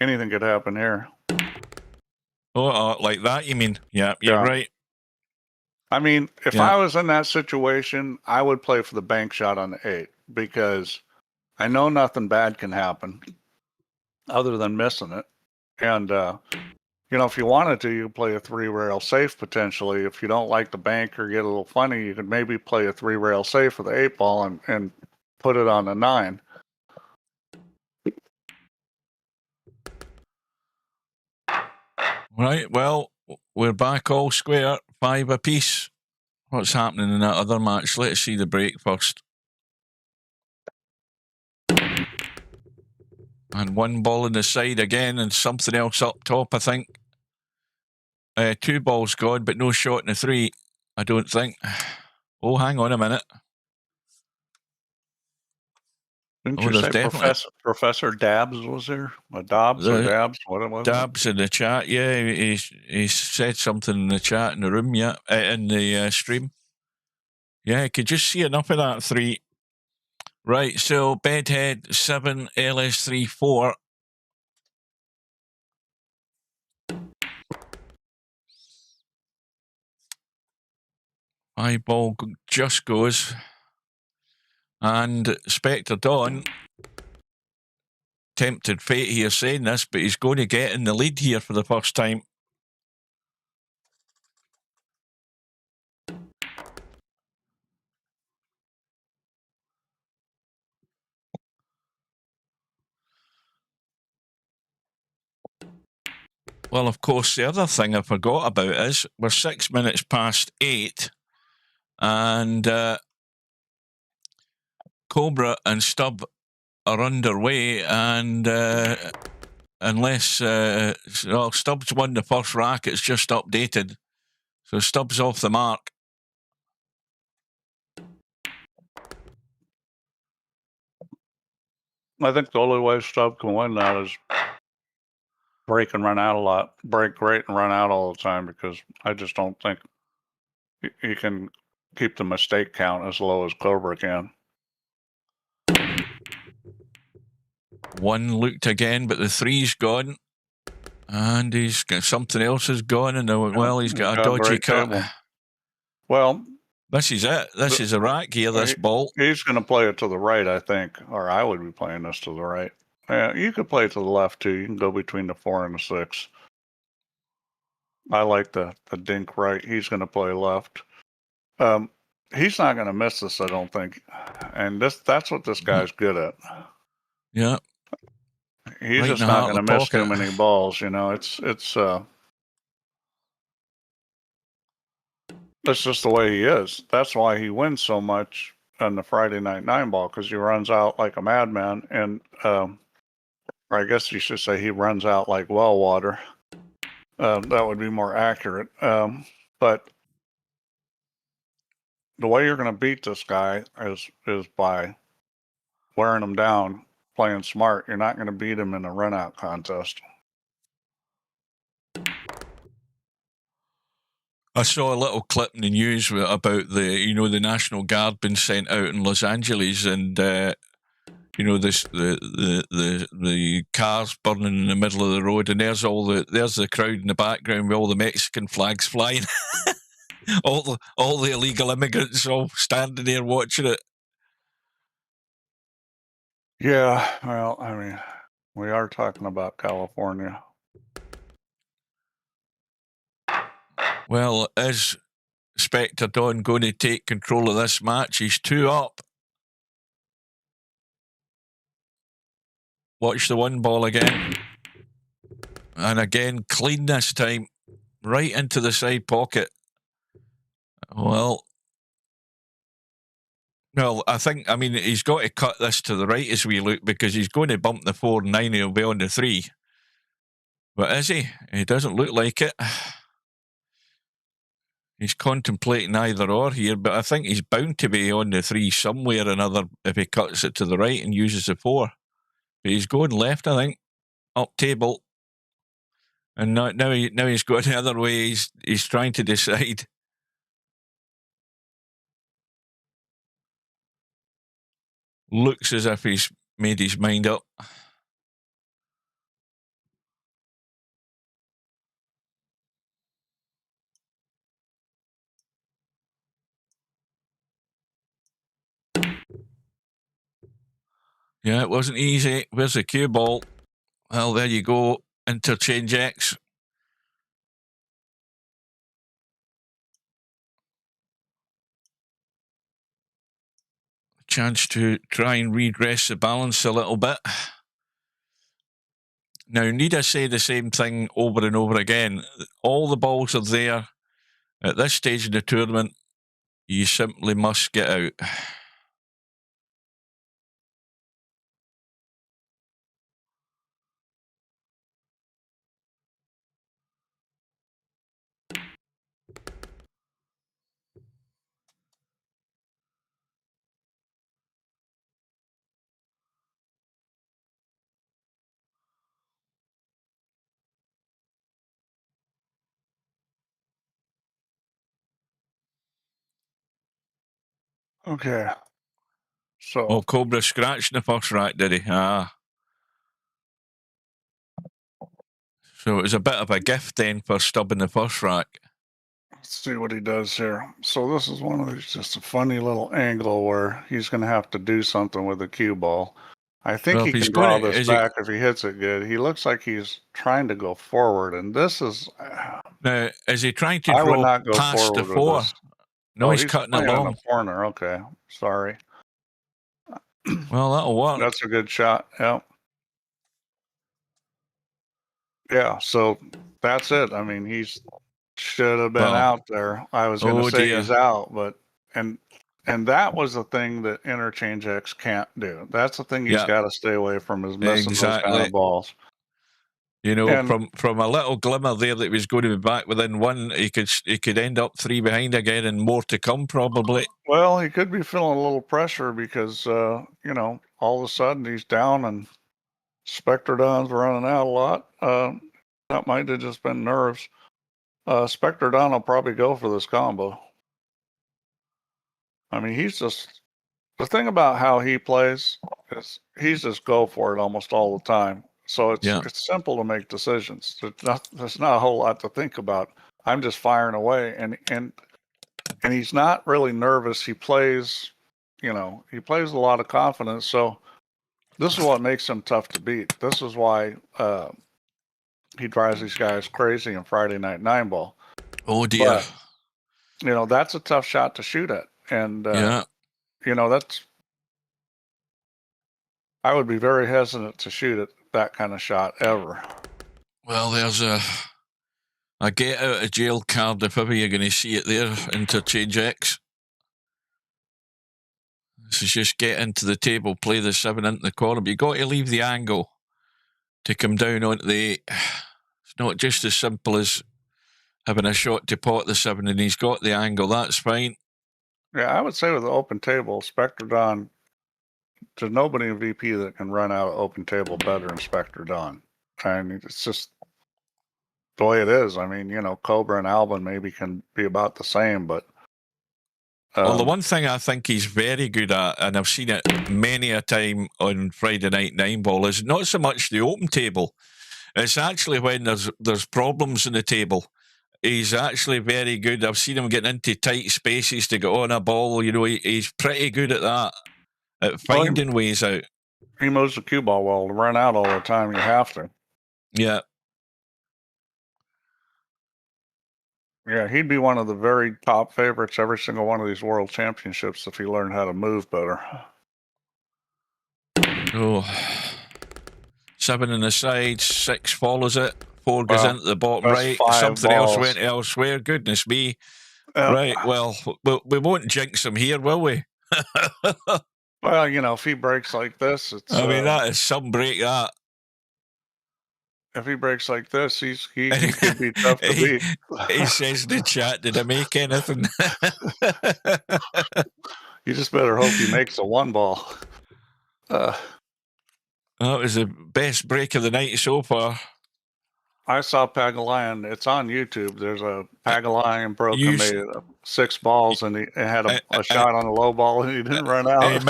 anything could happen here. Oh, like that, you mean? Yeah, you're right. I mean, if I was in that situation, I would play for the bank shot on the 8 because I know nothing bad can happen other than missing it. And, if you wanted to, you could play a 3-rail safe potentially. If you don't like the bank or get a little funny, you could maybe play a 3-rail safe with the 8 ball and put it on the 9. Right, well, we're back all square, 5 apiece. What's happening in that other match? Let's see the break first. And 1 ball in the side again and something else up top, I think. 2 balls gone, but no shot in the 3, I don't think. Oh, hang on a minute. Didn't you say Professor Dabbs was there? Dobbs or Dabbs? What was Dabbs in the chat, yeah. He said something in the chat in the room, in the stream. Yeah, I could just see enough of that 3. Right, so Bedhead 7, LS3 4. Eyeball just goes. And Spectredawn, tempted fate here saying this, but he's going to get in the lead here for the first time. Well, of course, the other thing I forgot about is we're 6 minutes past 8, and Cobra and Stubb are underway, and unless Stubbs won the first rack, it's just updated, so Stubbs off the mark. I think the only way Stubb can win that is break and run out a lot. Break great and run out all the time, because I just don't think he can keep the mistake count as low as Cobra can. 1 looked again, but the 3's gone. And he's got something else has gone, and he's got a dodgy cut. Well, this is it. This is a rack here, this ball. He's going to play it to the right, I think, or I would be playing this to the right. You could play it to the left, too. You can go between the 4 and the 6. I like the dink right. He's going to play left. He's not going to miss this, I don't think. And that's what this guy's good at. Yeah. He's just not going to miss too many balls, It's that's just the way he is. That's why he wins so much on the Friday Night 9 ball, because he runs out like a madman. And Or I guess you should say he runs out like well water. That would be more accurate. But the way you're going to beat this guy is by wearing him down, playing smart. You're not going to beat him in a run-out contest. I saw a little clip in the news about the National Guard being sent out in Los Angeles, and the cars burning in the middle of the road, and there's the crowd in the background with all the Mexican flags flying, all the illegal immigrants all standing there watching it. Yeah, well, I mean, we are talking about California. Well, is Spectredawn going to take control of this match? He's 2 up. Watch the 1 ball again. And again, clean this time. Right into the side pocket. Well, I mean, he's got to cut this to the right as we look, because he's going to bump the 4-9. He'll be on the 3. But is he? He doesn't look like it. He's contemplating either or here, but I think he's bound to be on the 3 somewhere or another if he cuts it to the right and uses the 4. But he's going left, I think. Up table. And now he's going the other way. He's trying to decide. Looks as if he's made his mind up. Yeah, it wasn't easy. Where's the cue ball? Well, there you go. Interchangex. Chance to try and redress the balance a little bit. Now, need I say the same thing over and over again? All the balls are there. At this stage in the tournament, you simply must get out. Okay. So. Oh, Cobra scratched the first rack, did he? Ah. So it was a bit of a gift then for stubbing the first rack. Let's see what he does here. So this is one of these, just a funny little angle where he's going to have to do something with the cue ball. I think he can draw this back if he hits it good. He looks like he's trying to go forward, and this is... Now, is he trying to I would draw not go past the forward 4? No, he's cutting along. In the corner. Okay, sorry. Well, that'll work. That's a good shot. Yeah. Yeah, so that's it. I mean, he's should have been out there. I was going to say he's out, but and that was the thing that Interchangex can't do. That's the thing he's got to stay away from, is missing those kind of balls. You know, from a little glimmer there that he was going to be back within 1, he could end up 3 behind again, and more to come probably. Well, he could be feeling a little pressure because all of a sudden he's down and Spectredawn's running out a lot. That might have just been nerves. Spectredawn will probably go for this combo. I mean, the thing about how he plays is he's just go for it almost all the time. So it's simple to make decisions. There's not a whole lot to think about. I'm just firing away, and he's not really nervous. He plays, he plays a lot of confidence. So this is what makes him tough to beat. This is why he drives these guys crazy in Friday Night 9-ball. Oh dear. But, that's a tough shot to shoot at. And, I would be very hesitant to shoot at that kind of shot ever. Well, there's a get out of jail card if ever you're going to see it there, Interchangex. This is just get into the table, play the 7 into the corner, but you got to leave the angle. to come down onto the 8. It's not just as simple as having a shot to pot the 7, and he's got the angle. That's fine. Yeah, I would say with the open table, Spectredawn, there's nobody in VP that can run out open table better than Spectredawn. I mean, it's just the way it is. I mean, you know, Cobra and Albin maybe can be about the same, but well, the one thing I think he's very good at, and I've seen it many a time on Friday Night 9-ball, is not so much the open table. It's actually when there's problems in the table. He's actually very good. I've seen him getting into tight spaces to get on a ball. You know, he's pretty good at that, at finding ways out. He moves the cue ball well. To run out all the time, you have to. Yeah. Yeah, he'd be one of the very top favorites every single one of these world championships if he learned how to move better. Oh. 7 in the sides, 6 follows it, 4 goes into the bottom right, something else went elsewhere. Goodness me. Right, well, we won't jinx him here, will we? Well, you know, if he breaks like this, it's... I mean, that is some break, that. If he breaks like this, he could be tough to beat. He says in the chat, did I make anything? You just better hope he makes a 1 ball. That was the best break of the night so far. I saw Pagalion. It's on YouTube. There's a Pagalion broke and made 6 balls, and he had a shot on a low ball, and he didn't run out. I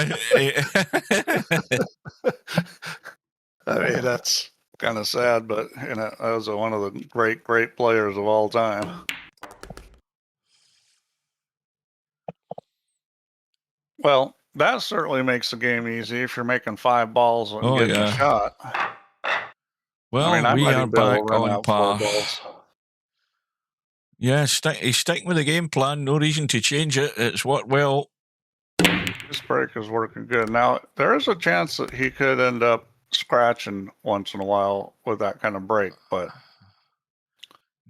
mean, that's kind of sad, but you know, that was one of the great players of all time. Well, that certainly makes the game easy if you're making 5 balls and getting a shot. Well, I mean, we are back on par. Yeah, he's sticking with the game plan. No reason to change it. It's worked well. This break is working good. Now, there is a chance that he could end up scratching once in a while with that kind of break, but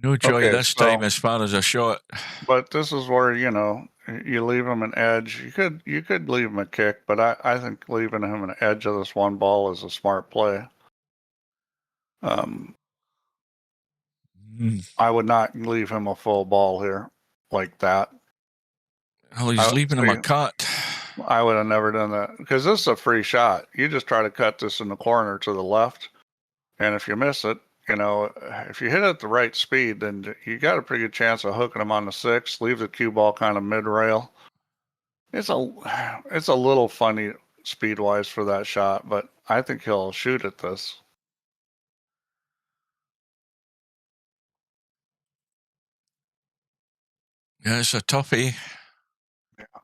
no joy this time as far as a shot. But this is where, you know, you leave him an edge. You could leave him a kick, but I think leaving him an edge of this 1 ball is a smart play. I would not leave him a full ball here like that. Well, he's leaving him a cut. I would have never done that because this is a free shot. You just try to cut this in the corner to the left, and if you miss it, you know, if you hit it at the right speed, then you got a pretty good chance of hooking him on the 6. Leave the cue ball kind of mid rail. It's a little funny speed wise for that shot, but I think he'll shoot at this. Yeah, it's a toughie.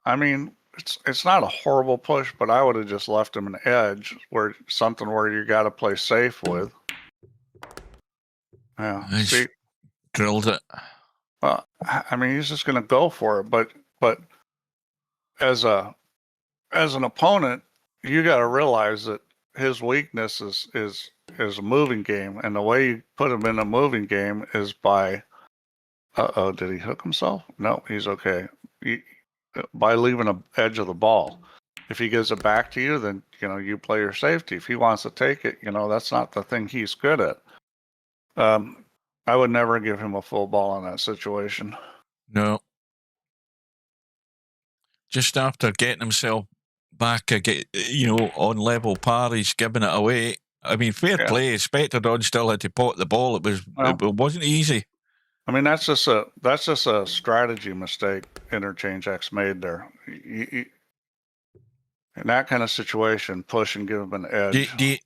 I mean, it's not a horrible push, but I would have just left him an edge where you got to play safe with. Yeah, see, drilled it. Well, I mean, he's just going to go for it, but as an opponent, you got to realize that his weakness is a moving game, and the way you put him in a moving game is by. Did he hook himself? No, he's okay. By leaving an edge of the ball. If he gives it back to you, then you know you play your safety. If he wants to take it, you know that's not the thing he's good at. I would never give him a full ball in that situation. No. Just after getting himself back, you know, on level par, he's giving it away. I mean, fair play. Spectredawn still had to pot the ball. It wasn't easy. I mean, that's just a strategy mistake Interchangex made there. In that kind of situation, push and give him an edge. Do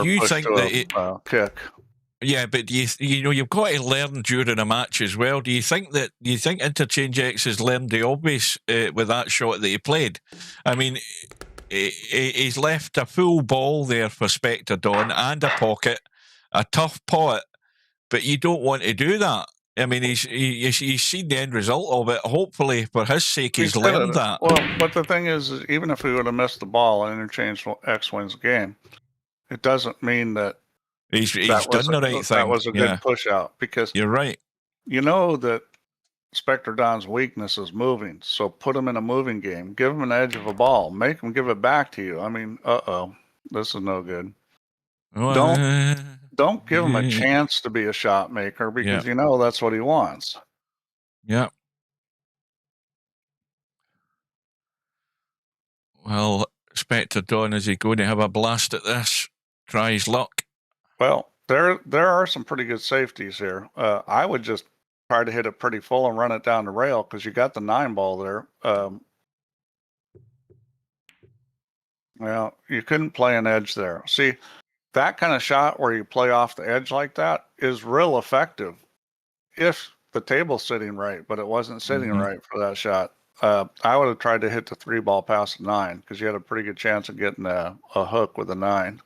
you think that kick? Yeah, but you know you've got to learn during a match as well. Do you think Interchangex has learned the obvious with that shot that he played? I mean, he's left a full ball there for Spectredawn and a pocket, a tough pot, but you don't want to do that. I mean, he's seen the end result of it. Hopefully, for his sake, he's learned that. Well, but the thing is even if he would have missed the ball and Interchangex wins the game, it doesn't mean that he's done the right thing. That was a good push out because you're right. You know that Spectredawn's weakness is moving, so put him in a moving game. Give him an edge of a ball. Make him give it back to you. I mean, this is no good. Don't give him a chance to be a shot maker because you know that's what he wants. Yeah. Well, Spectredawn, is he going to have a blast at this? Try his luck? Well, there are some pretty good safeties here. I would just try to hit it pretty full and run it down the rail because you got the 9 ball there. Well, you couldn't play an edge there. See, that kind of shot where you play off the edge like that is real effective if the table's sitting right, but it wasn't sitting right for that shot. I would have tried to hit the 3 ball past the 9 because you had a pretty good chance of getting a hook with a 9.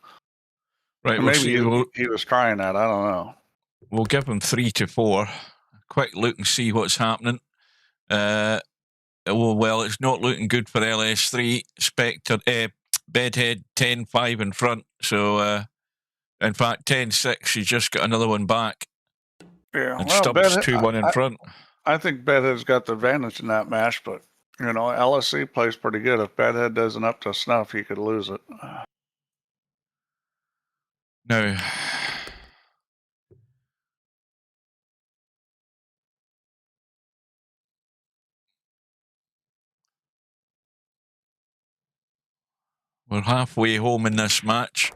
Right, maybe he was trying that. I don't know. We'll give him 3 to 4. Quick look and see what's happening. Well, it's not looking good for LS3. Bedhead 10-5 in front. So, in fact, 10-6. He's just got another one back. Yeah, and Stubbs 2-1 in front. I think Bedhead's got the advantage in that match, but you know, LSC plays pretty good. If Bedhead doesn't up to snuff, he could lose it. No. We're halfway home in this match.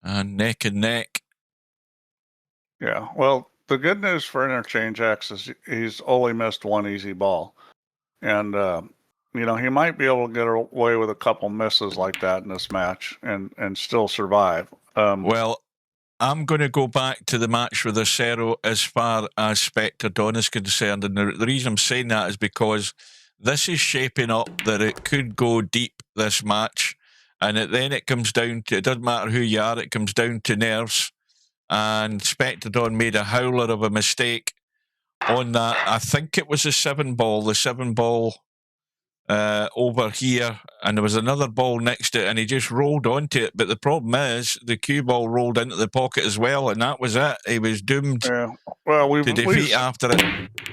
And neck. Yeah, well, the good news for Interchangex is he's only missed 1 easy ball. And, you know, he might be able to get away with a couple misses like that in this match and still survive. Well, I'm going to go back to the match with Acero as far as Spectredawn is concerned. And the reason I'm saying that is because this is shaping up that it could go deep, this match. And then it comes down to, it doesn't matter who you are, it comes down to nerves. And Spectredawn made a howler of a mistake on that. I think it was the 7 ball. The 7 ball over here, and there was another ball next to it, and he just rolled onto it. But the problem is the cue ball rolled into the pocket as well, and that was it. He was doomed to defeat after it.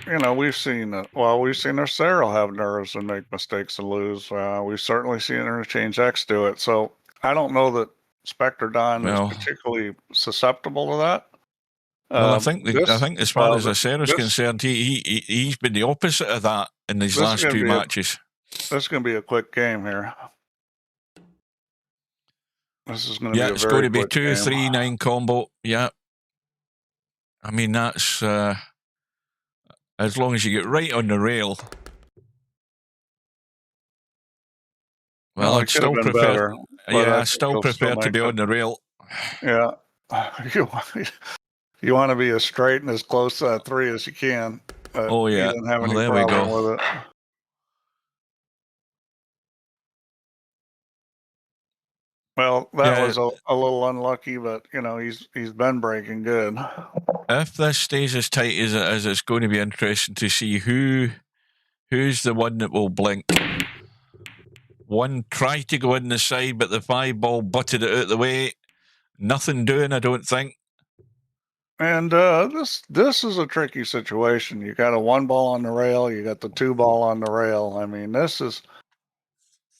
You know, we've seen Acero have nerves and make mistakes and lose. We've certainly seen Interchangex do it. So I don't know that Spectredawn is particularly susceptible to that. Well, I think as far as Acero's concerned, he's been the opposite of that in these last 2 matches. This is going to be a quick game here. This is going to be it's going to be 2-3-9 combo. Yeah. I mean, that's as long as you get right on the rail. Well, I'd still prefer. I still prefer to be on the rail. Yeah. You want to be as straight and as close to that 3 as you can. Oh, yeah. You didn't have any problem with it. Well, that was a little unlucky, but you know he's been breaking good. If this stays as tight as it is, it's going to be interesting to see who's the one that will blink. One tried to go in the side, but the 5 ball butted it out the way. Nothing doing, I don't think. And this is a tricky situation. You got a 1 ball on the rail, you got the 2 ball on the rail. I mean, this is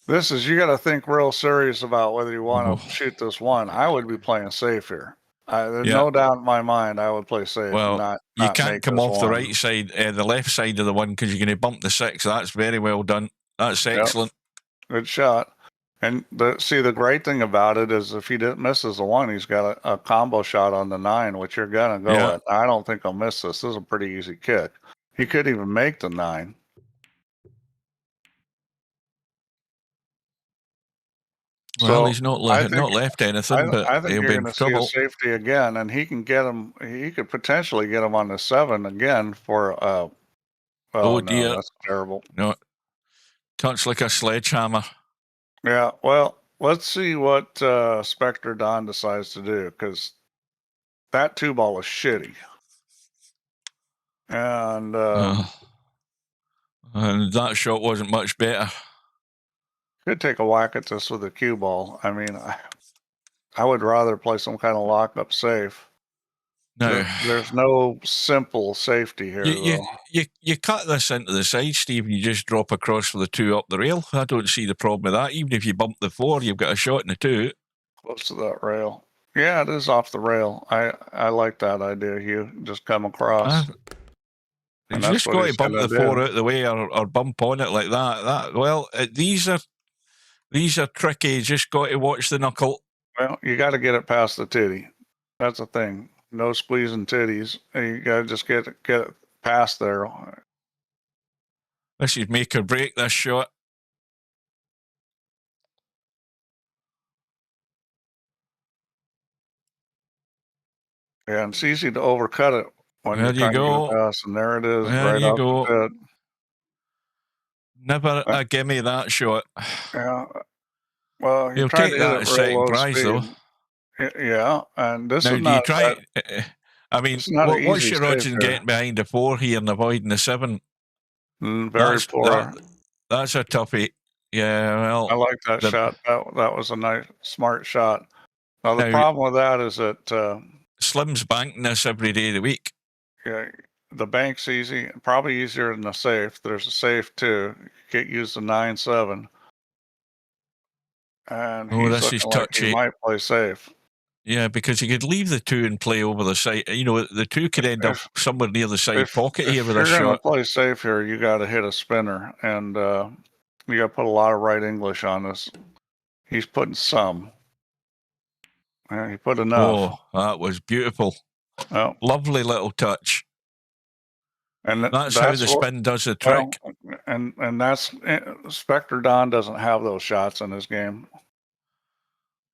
you got to think real serious about whether you want to shoot this 1. I would be playing safe here. There's no doubt in my mind I would play safe. Well, you can't come off the right side, the left side of the 1 because you're going to bump the 6. That's very well done. That's excellent. Good shot. And the great thing about it is if he misses the 1, he's got a combo shot on the 9, which you're going to go at. I don't think he'll miss this. This is a pretty easy kick. He could even make the 9. Well, he's not left anything, but I think you're going to see a safety again, and he can get him. He could potentially get him on the 7 again for. Oh dear, no, that's terrible. No, touch like a sledgehammer. Yeah, well, let's see what Spectredawn decides to do because that 2 ball is shitty, and that shot wasn't much better. Could take a whack at this with a cue ball. I mean, I would rather play some kind of lock-up safe. No, there's no simple safety here. You cut this into the side, Steve, and you just drop across for the 2 up the rail. I don't see the problem with that. Even if you bump the 4, you've got a shot in the 2. Close to that rail. Yeah, it is off the rail. I like that idea, Hugh. Just come across. You And just that's what got to he's bump going the to four do. out of the way or bump on it like that. These are tricky. You just got to watch the knuckle. Well, you got to get it past the titty. That's the thing. No squeezing titties. You got to just get it past there. This is make or break, this shot. Yeah, and it's easy to overcut it when There you're you trying to get it go. past. And there it is, There right you off go. the pit. Never a gimme that shot. Yeah. Well, you're He'll trying take to hit that it as real second low prize, speed. though. Yeah, and this Now, is do you not try? I mean, it's not an what's easy your odds safe in here. getting behind the 4 here and avoiding the 7? Very poor. That's a toughie. Yeah, well, I like that shot. That was a nice, smart shot. Now the now problem with that is that Slim's banking this every day of the week. yeah, the bank's easy, probably easier than the safe. There's a safe too. You can't use the 9-7, and he's This is looking like he touchy. might play safe. Yeah, because you could leave the 2 and play over the side. You know, the 2 could end up somewhere near the side pocket here with a If you're going to shot. play safe here, you got to hit a spinner, and you got to put a lot of right English on this. He's putting some. He put enough. Oh, that was beautiful. Oh. Lovely little touch. And that's how the spin does the trick. Well, and that's Spectredawn doesn't have those shots in his game.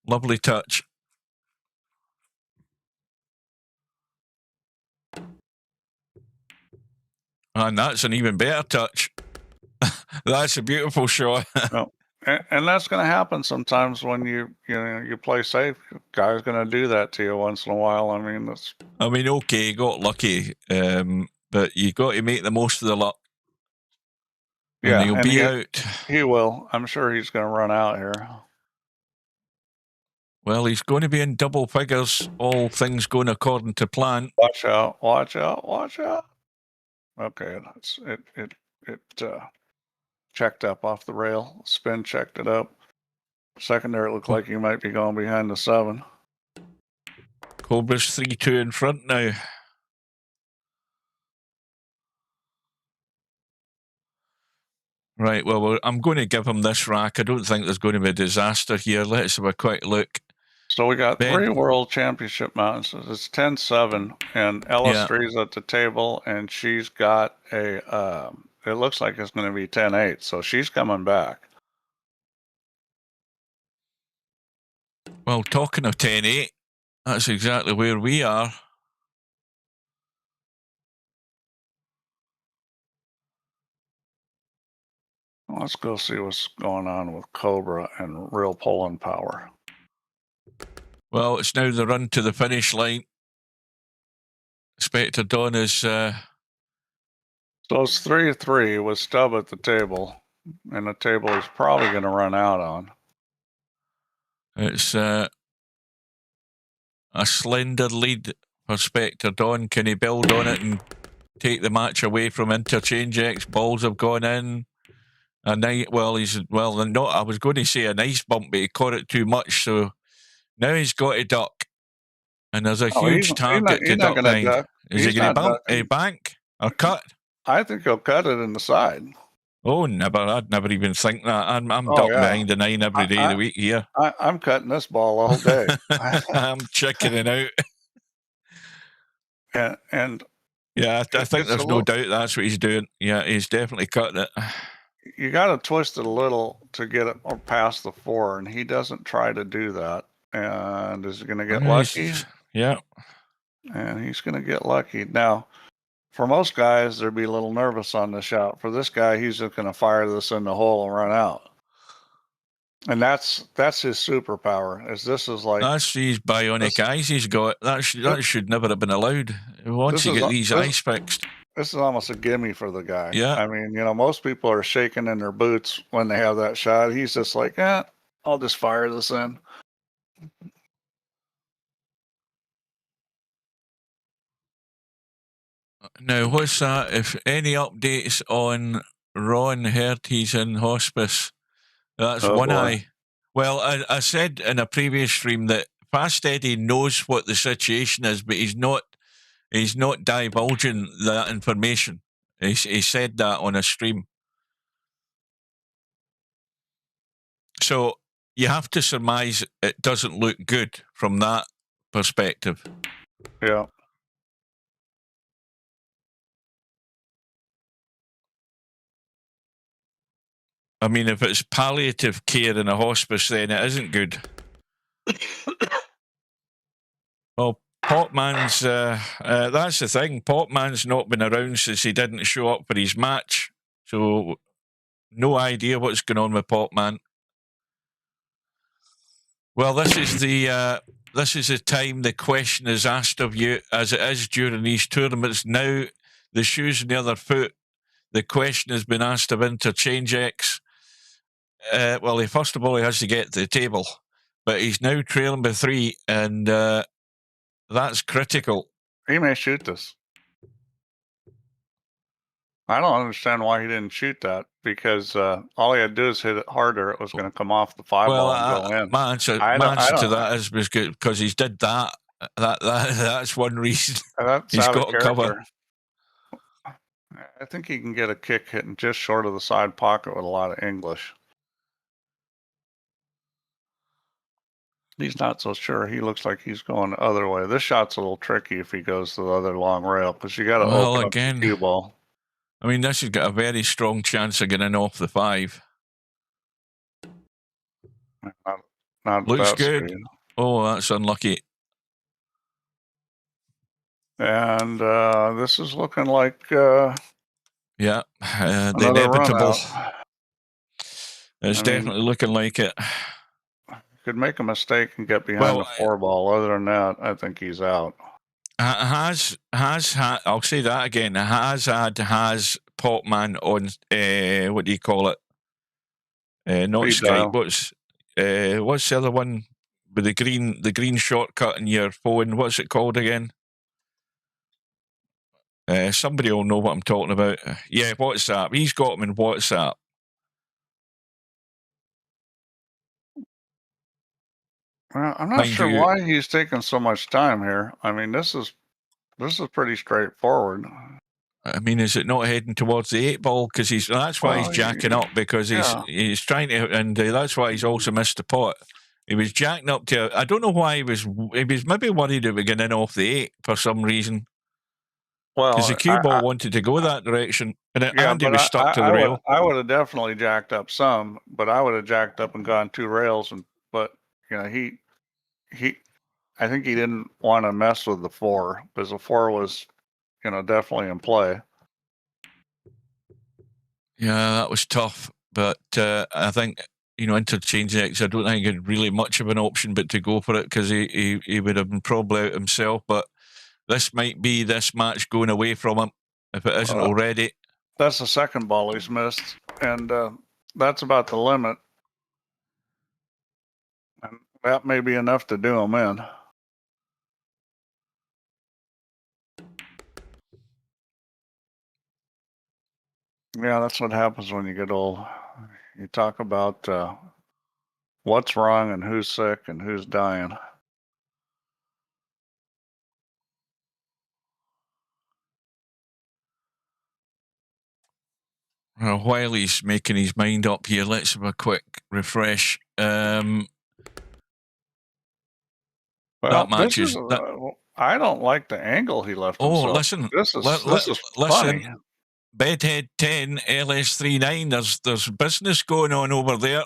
Lovely touch. And that's an even better touch. That's a beautiful shot. Oh. And that's going to happen sometimes when you play safe. Guy's going to do that to you once in a while. I mean, okay, you got lucky, but you got to make the most of the luck. Yeah, and he'll be out. He will. I'm sure he's going to run out here. Well, he's going to be in double figures, all things going according to plan. Watch out, watch out, watch out. Okay, it checked up off the rail. Spin checked it up. Secondary, it looked like he might be going behind the 7. Cobra's 3-2 in front now. Right, well, I'm going to give him this rack. I don't think there's going to be a disaster here. Let's have a quick look. So we got 3 World Championship mounts. It's 10-7, and Ella3's at the table, and she's got a, it looks like it's going to be 10-8, so she's coming back. Well, talking of 10-8, that's exactly where we are. Let's go see what's going on with Cobra and Real Pulling Power. Well, it's now the run to the finish line. Spectredawn is... So it's 3-3 with Stubb at the table, and the table he's probably going to run out on. It's a slender lead for Spectredawn. Can he build on it and take the match away from Interchangex? Balls have gone in. I was going to say a nice bump, but he caught it too much, so now he's got to duck. And there's a huge target to duck behind. Is he going to bump a bank or cut? I think he'll cut it in the side. Oh, never. I'd never even think that. I'm ducking behind the 9 every day of the week here. I'm cutting this ball all day. I'm chickening out. And yeah, I think there's no doubt that's what he's doing. Yeah, he's definitely cutting it. You got to twist it a little to get it past the 4, and he doesn't try to do that. And is he going to get lucky? Yeah. And he's going to get lucky. Now, for most guys, they'd be a little nervous on the shot. For this guy, he's just going to fire this in the hole and run out. And that's his superpower. That's these bionic eyes he's got. That should never have been allowed. Once you get these eyes fixed. This is almost a gimme for the guy. Yeah. I mean, most people are shaking in their boots when they have that shot. He's just like, I'll just fire this in. Now, what's that? If any updates on Ron He's in hospice, that's one eye. Well, I said in a previous stream that Fast Eddie knows what the situation is, but he's not divulging that information. He said that on a stream. So you have to surmise it doesn't look good from that perspective. Yeah. I mean, if it's palliative care in a hospice, then it isn't good. Well, Potman's, that's the thing. Potman's not been around since he didn't show up for his match. So, no idea what's going on with Potman. Well, this is the time the question is asked of you, as it is during these tournaments. Now, the shoe's on the other foot. The question has been asked of Interchangex. Well, first of all, he has to get to the table, but he's now trailing by 3, and that's critical. He may shoot this. I don't understand why he didn't shoot that, because all he had to do is hit it harder. It was going to come off the 5-ball and go in. My answer to that is because he's did that. That's one reason. That's he's out got of to cover. I think he can get a kick hitting just short of the side pocket with a lot of English. He's not so sure. He looks like he's going the other way. This shot's a little tricky if he goes to the other long rail, because you got to open up the cue ball. I mean, this has got a very strong chance of getting off the 5. Not looks good. Speed. Oh, that's unlucky. And this is looking like the inevitable. It's definitely looking like it. Could make a mistake and get behind the 4-ball. Other than that, I think he's out. I'll say that again. Has Potman on what do you call it? Not Skype. What's the other one with the green shortcut in your phone? What's it called again? Somebody will know what I'm talking about. Yeah, WhatsApp. He's got him in WhatsApp. Well, I'm not sure why he's taking so much time here. I mean, this is pretty straightforward. I mean, is it not heading towards the 8-ball? Because that's why he's jacking up, because he's trying to, and that's why he's also missed the pot. He was jacking up to. I don't know why he was maybe worried about getting off the 8 for some reason. Well, because the cue ball wanted to go that direction, and Andy was stuck to the rail. I would have definitely jacked up some, but I would have jacked up and gone 2 rails, but he I think he didn't want to mess with the 4, because the 4 was definitely in play. Yeah, that was tough, but I think Interchangex, I don't think he had really much of an option but to go for it, because he would have been probably out himself. But this might be this match going away from him if it isn't already. That's the second ball he's missed, and that's about the limit. And that may be enough to do him in. Yeah, that's what happens when you get old. You talk about what's wrong and who's sick and who's dying. Well, while he's making his mind up here, let's have a quick refresh. Well, that match I don't like the angle he left himself. Oh, listen. This is funny. Bedhead 10, LS39, there's business going on over there.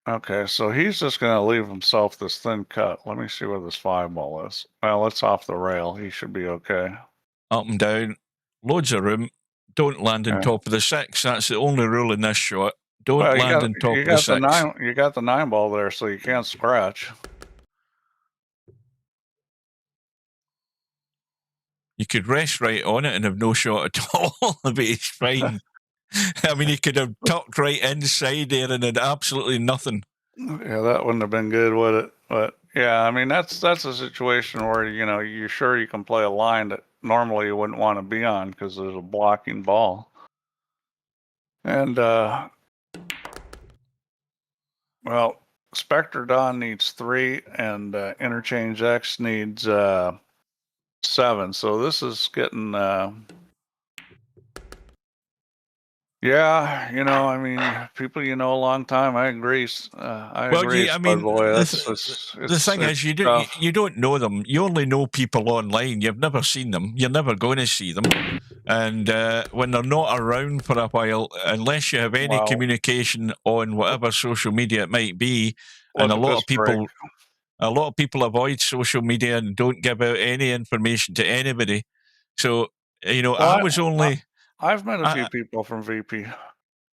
Okay, so he's just going to leave himself this thin cut. Let me see where this 5-ball is. Well, it's off the rail. He should be okay. Up and down. Loads of room. Don't land on top of the 6. That's the only rule in this shot. Don't land on top of the 6. You got the 9-ball there, so you can't scratch. You could rest right on it and have no shot at all, but it's fine. I mean, you could have tucked right inside there and had absolutely nothing. Yeah, that wouldn't have been good, would it? But yeah, I mean, that's a situation where you're sure you can play a line that normally you wouldn't want to be on because there's a blocking ball. And well, Spectredawn needs 3, and Interchangex needs 7. So this is getting. Yeah, I mean, people a long time. I agree. I agree, Spud Boy. The thing is, you don't know them. You only know people online. You've never seen them. You're never going to see them. And when they're not around for a while, unless you have any communication on whatever social media it might be, and a lot of people avoid social media and don't give out any information to anybody. So I've met a few people from VP.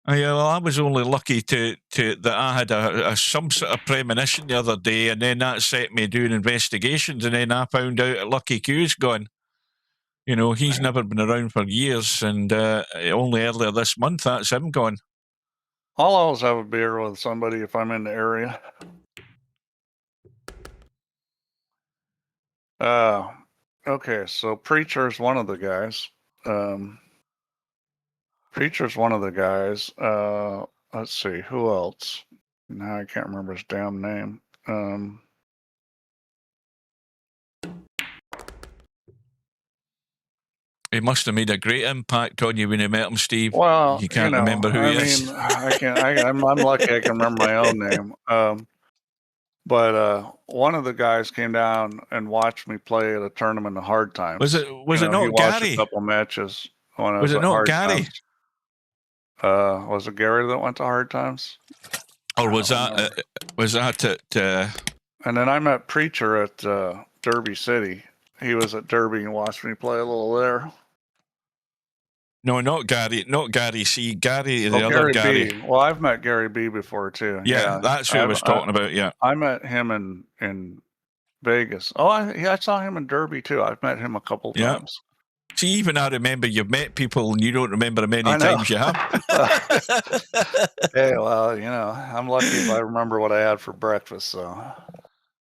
Yeah, well, I was only lucky that I had some sort of premonition the other day, and then that set me doing investigations, and then I found out that Lucky Q's gone. He's never been around for years, and only earlier this month that's him gone. I'll always have a beer with somebody if I'm in the area. Okay, so Preacher's one of the guys. Let's see, who else? Now I can't remember his damn name. He must have made a great impact on you when you met him, Steve. Well, you can't remember who he is. I can't. I'm lucky I can remember my own name. But one of the guys came down and watched me play at a tournament of Hard Times. Was it not he watched Gary? A couple matches when I was it not Gary? Times. Was it Gary that went to Hard Times? Or was that at? And then I met Preacher at Derby City. He was at Derby and watched me play a little there. No, not Gary. Not Gary C. Gary, the other Gary. B. Well, I've met Gary B before too. Yeah, that's who I was talking about. Yeah, I met him in Vegas. Oh, I saw him in Derby too. I've met him a couple times. See, even I remember you've met people and you don't remember how many times you have. Hey, well, I'm lucky if I remember what I had for breakfast. So,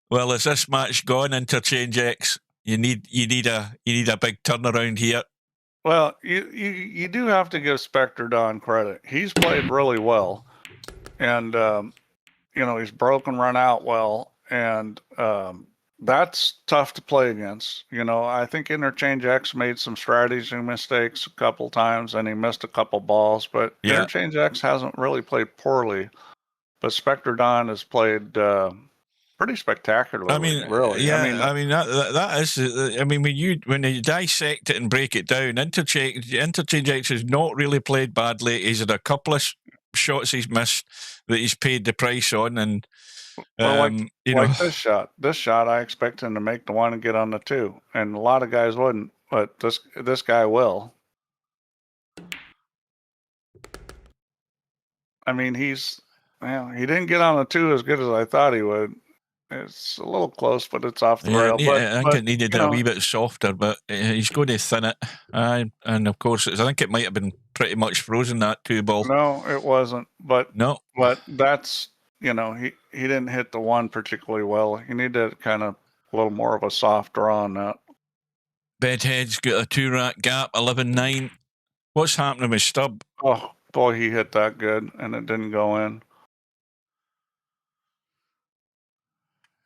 well, is this match gone, Interchangex? You need a big turnaround here. Well, you do have to give Spectredawn credit. He's played really well, and he's broken run out well, and that's tough to play against. I think Interchangex made some strategy mistakes a couple times, and he missed a couple balls. But Interchangex hasn't really played poorly. But Spectredawn has played pretty spectacularly. I mean, really. Yeah, that is. I mean, when you dissect it and break it down, Interchangex has not really played badly. He's had a couple of shots he's missed that he's paid the price on, and like this shot, I expect him to make the 1 and get on the 2, and a lot of guys wouldn't, but this guy will. I mean, he didn't get on the 2 as good as I thought he would. It's a little close, but it's off the rail. I think it needed a wee bit softer, but he's going to thin it. And of course, I think it might have been pretty much frozen, that 2 ball. No, it wasn't. But no, but that's he didn't hit the 1 particularly well. He needed kind of a little more of a soft draw on that. Bedhead's got a 2-rack gap, 11-9. What's happening with Stubb? Oh boy, he hit that good, and it didn't go in.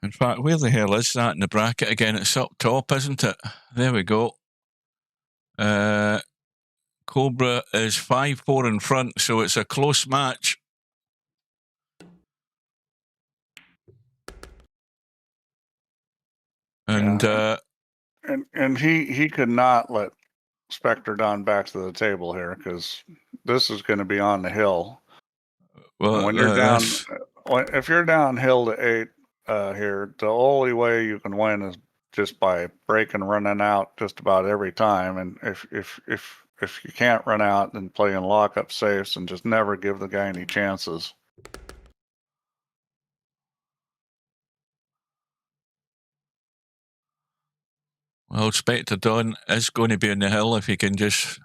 In fact, where the hell is that in the bracket again? It's up top, isn't it? There we go. Cobra is 5-4 in front, so it's a close match. And he could not let Spectredawn back to the table here, because this is going to be on the hill. Well, when you're down, if you're downhill to 8 here, the only way you can win is just by breaking, running out just about every time. And if you can't run out, then playing lockup safes and just never give the guy any chances. Well, Spectredawn is going to be on the hill if he can just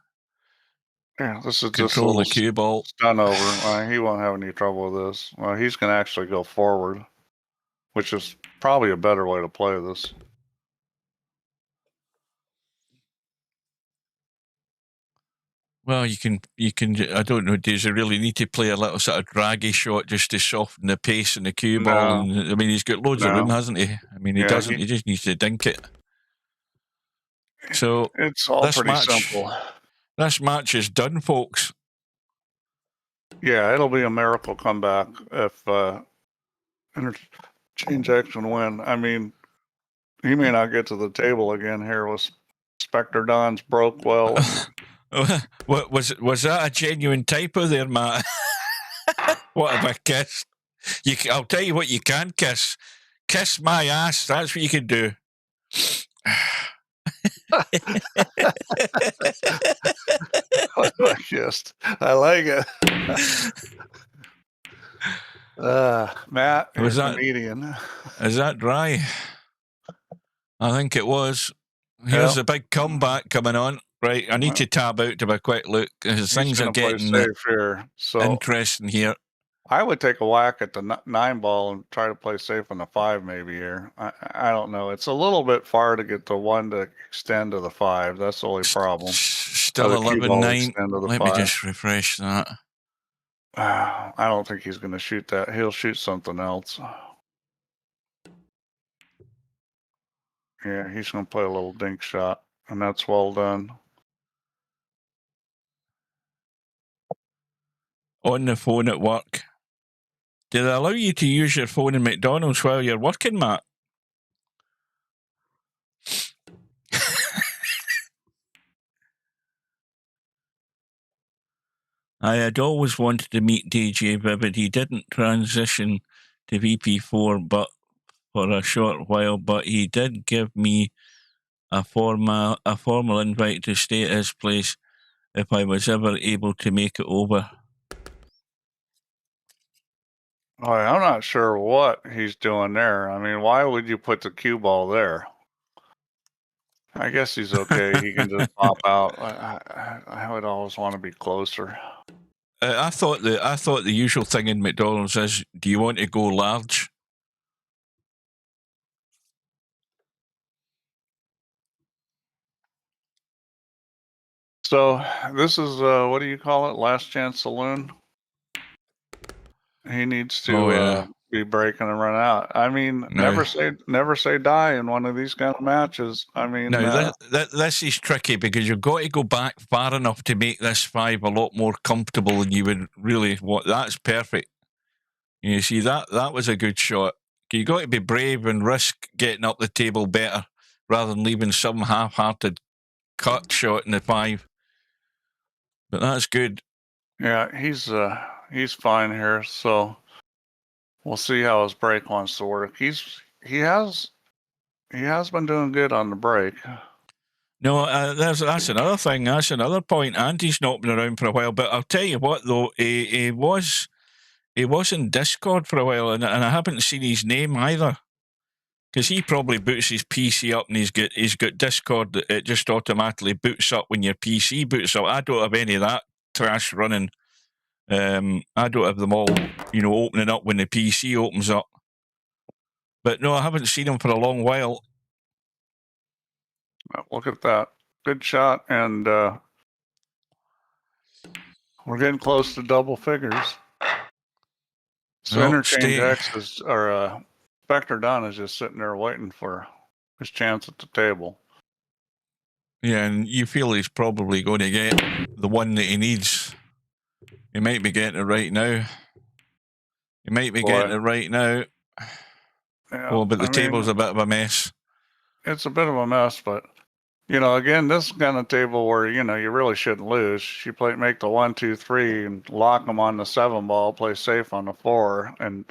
this is control the cue ball. Stun over. He won't have any trouble with this. Well, he's going to actually go forward, which is probably a better way to play this. Well, you can. I don't know. Does he really need to play a little sort of draggy shot just to soften the pace in the cue ball? No. And I mean, he's got loads of room, hasn't he? I mean, he Yeah, doesn't. He just needs to dink it. So it's all this pretty match, simple. This match is done, folks. Yeah, it'll be a miracle comeback if Interchangex can win. I mean, he may not get to the table again here with Spectredawn's broke well. What was that a genuine typo there, Matt? What have I kissed? I'll tell you what you can kiss. Kiss my ass. That's what you can do. I like it. Matt, Was that comedian. Is that dry? I think it was. Here's a big comeback coming on. Right, I need to tab out to have a quick look because things are getting safe here. So interesting here. I would take a whack at the 9 ball and try to play safe on the 5 maybe here. I don't know. It's a little bit far to get the 1 to extend to the 5. That's the only problem. Still 11-9. Let me just refresh that. I don't think he's going to shoot that. He'll shoot something else. Yeah, he's going to play a little dink shot, and that's well done. On the phone at work. Do they allow you to use your phone in McDonald's while you're working, Matt? I had always wanted to meet DJ Vivid. He didn't transition to VP4 but for a short while, but he did give me a formal invite to stay at his place if I was ever able to make it over. Oh, I'm not sure what he's doing there. I mean, why would you put the cue ball there? I guess he's okay. He can just pop out. I would always want to be closer. I thought the usual thing in McDonald's is, do you want to go large? So this is what do you call it? Last chance saloon. He needs to be breaking and run out. I mean, never say die in one of these kind of matches. I mean, now this is tricky because you've got to go back far enough to make this 5 a lot more comfortable than you would really want. That's perfect. You see, that was a good shot. You got to be brave and risk getting up the table better rather than leaving some half-hearted cut shot in the 5. But that's good. Yeah, he's fine here. So we'll see how his break wants to work. He has been doing good on the break. No, that's another thing. That's another point. And he's not been around for a while. But I'll tell you what, though, he was in Discord for a while, and I haven't seen his name either. Because he probably boots his PC up, and he's got Discord that it just automatically boots up when your PC boots up. I don't have any of that trash running. I don't have them all, opening up when the PC opens up. But no, I haven't seen him for a long while. Look at that. Good shot, and we're getting close to double figures. So Interchangex or Spectredawn is just sitting there waiting for his chance at the table. Yeah, and you feel he's probably going to get the one that he needs. He might be getting it right now. Yeah, well, but the table's a bit of a mess. It's a bit of a mess, but again, this kind of table where you really shouldn't lose. You make the 1, 2, 3, and lock them on the 7 ball. Play safe on the 4, and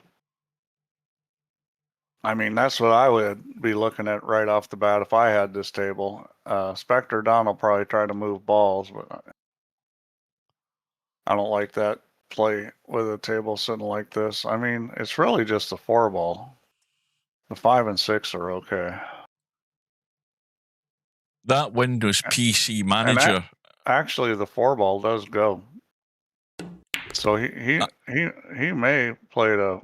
I mean that's what I would be looking at right off the bat if I had this table. Spectredawn will probably try to move balls, but I don't like that play with a table sitting like this. I mean, it's really just the 4 ball. The 5 and 6 are okay. That Windows PC Manager. Actually, the 4 ball does go. So he may play to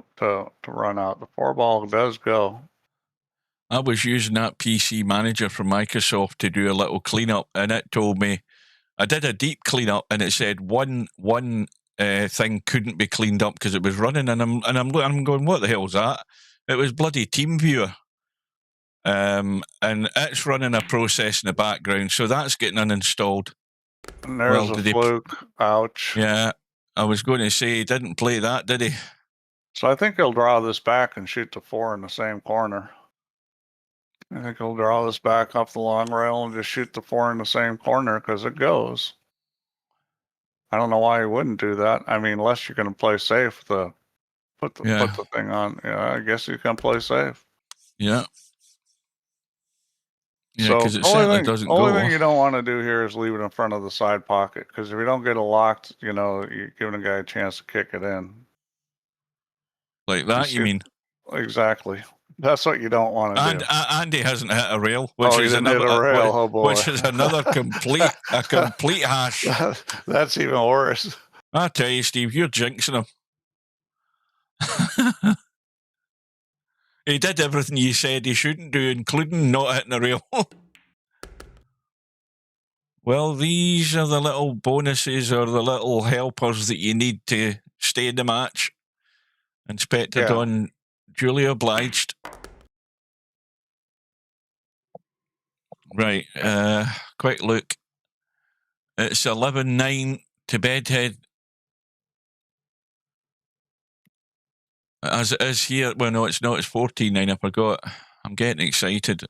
run out. The 4 ball does go. I was using that PC Manager from Microsoft to do a little cleanup, and it told me I did a deep cleanup, and it said one thing couldn't be cleaned up because it was running, and I'm going, what the hell's that? It was bloody TeamViewer. And it's running a process in the background, so that's getting uninstalled. And there's a fluke. Ouch. Yeah, I was going to say he didn't play that, did he? So I think he'll draw this back and shoot the 4 in the same corner. I think he'll draw this back off the long rail and just shoot the 4 in the same corner because it goes. I don't know why he wouldn't do that. I mean, unless you're going to play safe, put the thing on. Yeah, I guess you can play safe. Yeah. Yeah, because it certainly doesn't go. Only thing you don't want to do here is leave it in front of the side pocket, because if you don't get it locked, you're giving a guy a chance to kick it in. Like that, you mean? Exactly. That's what you don't want to do. Andy hasn't hit a rail, which is another rail. Oh boy, which is another complete hash. That's even worse. I tell you, Steve, you're jinxing him. He did everything you said he shouldn't do, including not hitting a rail. Well, these are the little bonuses or the little helpers that you need to stay in the match. And Spectredawn, duly obliged. Right, quick look. It's 11-9 to Bedhead. As it is here. Well, no, it's not. It's 14-9. I forgot. I'm getting excited.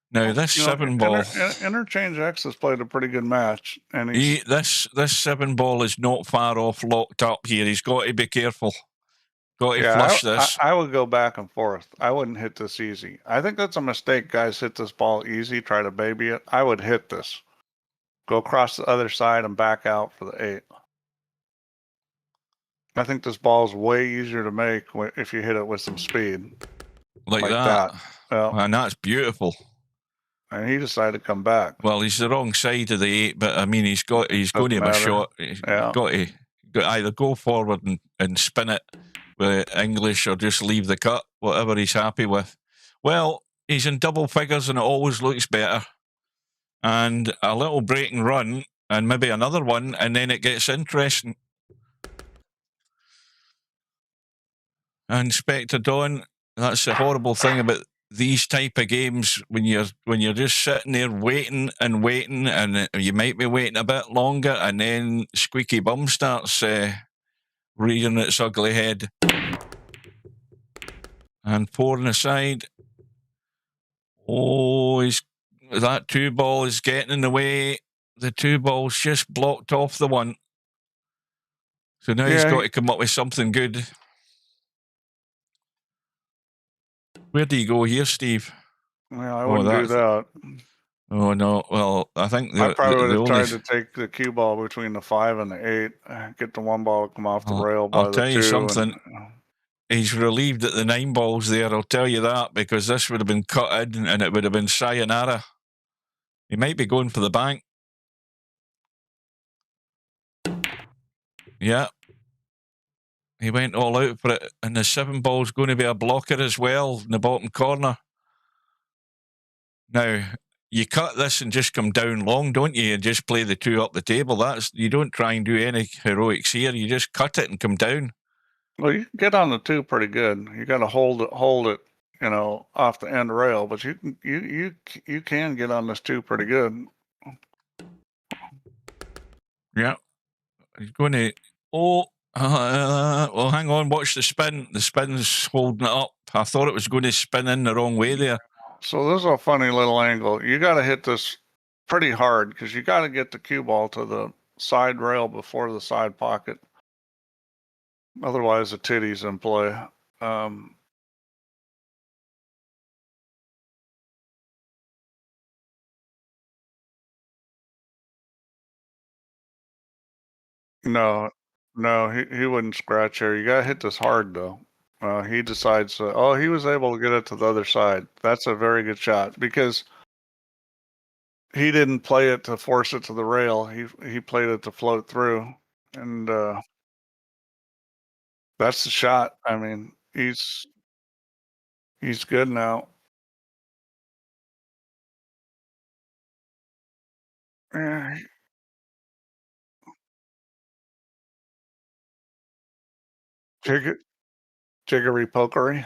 Now, this 7-ball... Interchangex has played a pretty good match. And this 7-ball is not far off locked up here. He's got to be careful. Got to flush this. I would go back and forth. I wouldn't hit this easy. I think that's a mistake. Guys hit this ball easy, try to baby it. I would hit this. Go across the other side and back out for the 8. I think this ball is way easier to make if you hit it with some speed. Like that. Well, and that's beautiful. And he decided to come back. Well, he's the wrong side of the 8, but I mean, he's going to have a shot. He's got to either go forward and spin it with English or just leave the cut, whatever he's happy with. Well, he's in double figures and it always looks better. And a little break and run and maybe another one, and then it gets interesting. And Spectredawn, that's the horrible thing about these type of games, when you're just sitting there waiting, and you might be waiting a bit longer, and then Squeaky Bum starts rearing its ugly head. And 4 on the side. Oh, that 2-ball is getting in the way. The 2-ball's just blocked off the 1. So now he's got to come up with something good. Where do you go here, Steve? Well, I wouldn't do that. Oh, no. Well, I think I probably would have tried to take the cue ball between the 5 and the 8, get the 1 ball to come off the rail by the 2. I'll tell you something. He's relieved that the 9 ball's there, I'll tell you that, because this would have been cut in and it would have been sayonara. He might be going for the bank. Yeah. He went all out for it, and the 7-ball's going to be a blocker as well in the bottom corner. Now, you cut this and just come down long, don't you? And just play the 2 up the table. You don't try and do any heroics here. You just cut it and come down. Well, you can get on the 2 pretty good. You got to hold it, off the end rail. But you can get on this 2 pretty good. Yeah, he's going to. Well, hang on. Watch the spin. The spin's holding it up. I thought it was going to spin in the wrong way there. So this is a funny little angle. You got to hit this pretty hard because you got to get the cue ball to the side rail before the side pocket. Otherwise, the titty's in play. No, he wouldn't scratch here. You got to hit this hard, though. He decides, he was able to get it to the other side. That's a very good shot because he didn't play it to force it to the rail. He played it to float through. And that's the shot. I mean, he's good now. Jiggery pokery.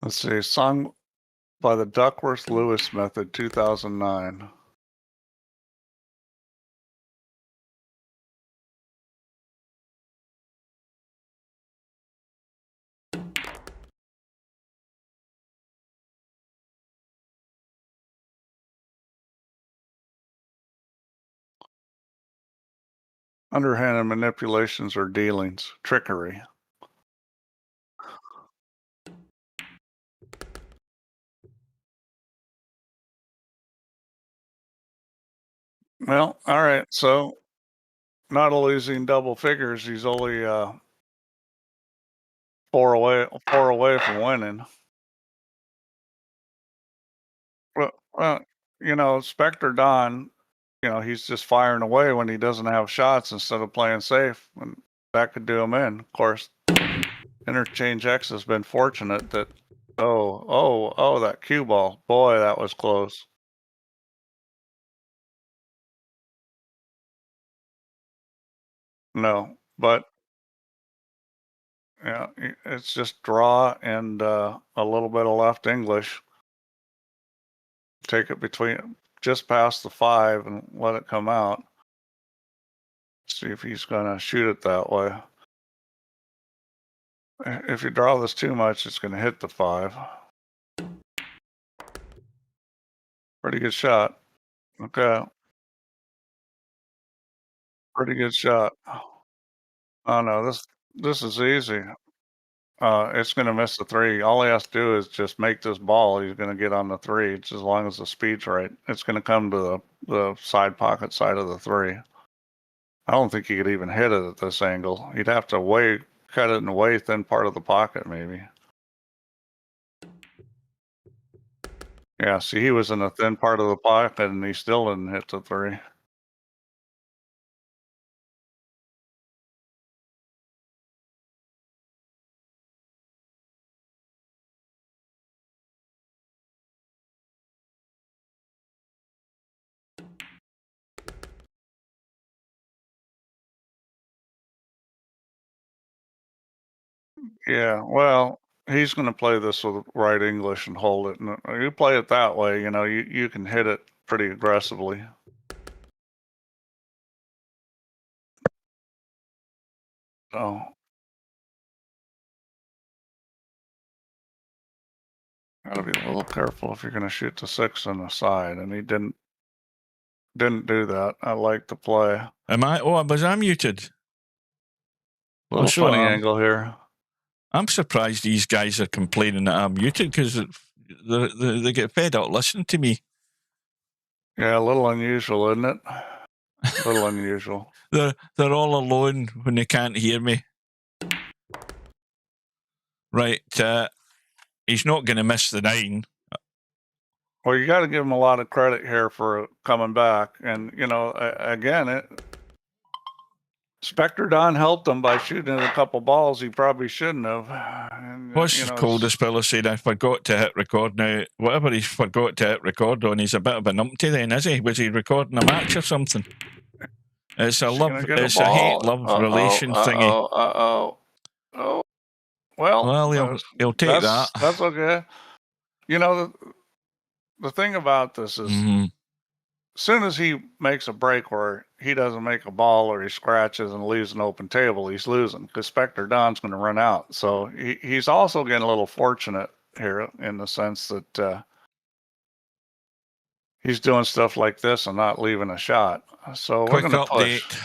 Let's see, song by the Duckworth-Lewis Method, 2009. Underhanded manipulations or dealings, trickery. Well, all right. So not losing double figures. He's only four away from winning. Well, Spectredawn, he's just firing away when he doesn't have shots instead of playing safe, and that could do him in. Of course, Interchangex has been fortunate that. Oh, that cue ball. Boy, that was close. No, but yeah, it's just draw and a little bit of left English. Take it between just past the 5 and let it come out. See if he's going to shoot it that way. If you draw this too much, it's going to hit the 5. Pretty good shot. Okay. Pretty good shot. Oh no, this is easy. It's going to miss the 3. All he has to do is just make this ball. He's going to get on the 3. It's as long as the speed's right. It's going to come to the side pocket side of the 3. I don't think he could even hit it at this angle. He'd have to cut it in a way thin part of the pocket, maybe. Yeah, see, he was in a thin part of the pocket, and he still didn't hit the 3. Yeah, well, he's going to play this with right English and hold it. And you play it that way, you can hit it pretty aggressively. So gotta be a little careful if you're going to shoot the 6 on the side. And he didn't do that. I like the play. Am I? Oh, was I muted? A little funny angle here. I'm surprised these guys are complaining that I'm muted because they get fed up listening to me. Yeah, a little unusual, isn't it? A little unusual. They're all alone when they can't hear me. Right. He's not going to miss the 9. Well, you got to give him a lot of credit here for coming back. And, again, Spectredawn helped him by shooting a couple balls he probably shouldn't have. And, what's the coldest fella saying? I forgot to hit record now. Whatever he's forgot to hit record on, he's a bit of a numpty then, is he? Was he recording a match or something? It's a hate-love relation thingy. Oh. Well, he'll take that. That's okay. The thing about this is, as soon as he makes a break where he doesn't make a ball or he scratches and leaves an open table, he's losing because Spectredawn's going to run out. So he's also getting a little fortunate here in the sense that he's doing stuff like this and not leaving a shot. So quick we're going to update. push.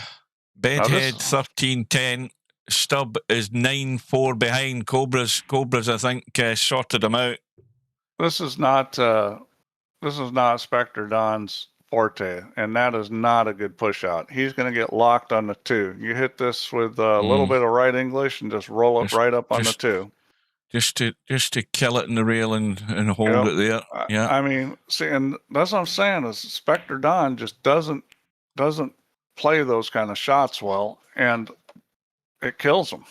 Bedhead 13-10. Stubb is 9-4 behind. Cobras, I think, sorted him out. This is not Spectredawn's forte, and that is not a good push out. He's going to get locked on the 2. You hit this with a little bit of right English and just roll it right up on the 2. Just to kill it in the rail and hold it there. Yeah. I mean, see, and that's what I'm saying is Spectredawn just doesn't doesn't play those kind of shots well, and it kills him.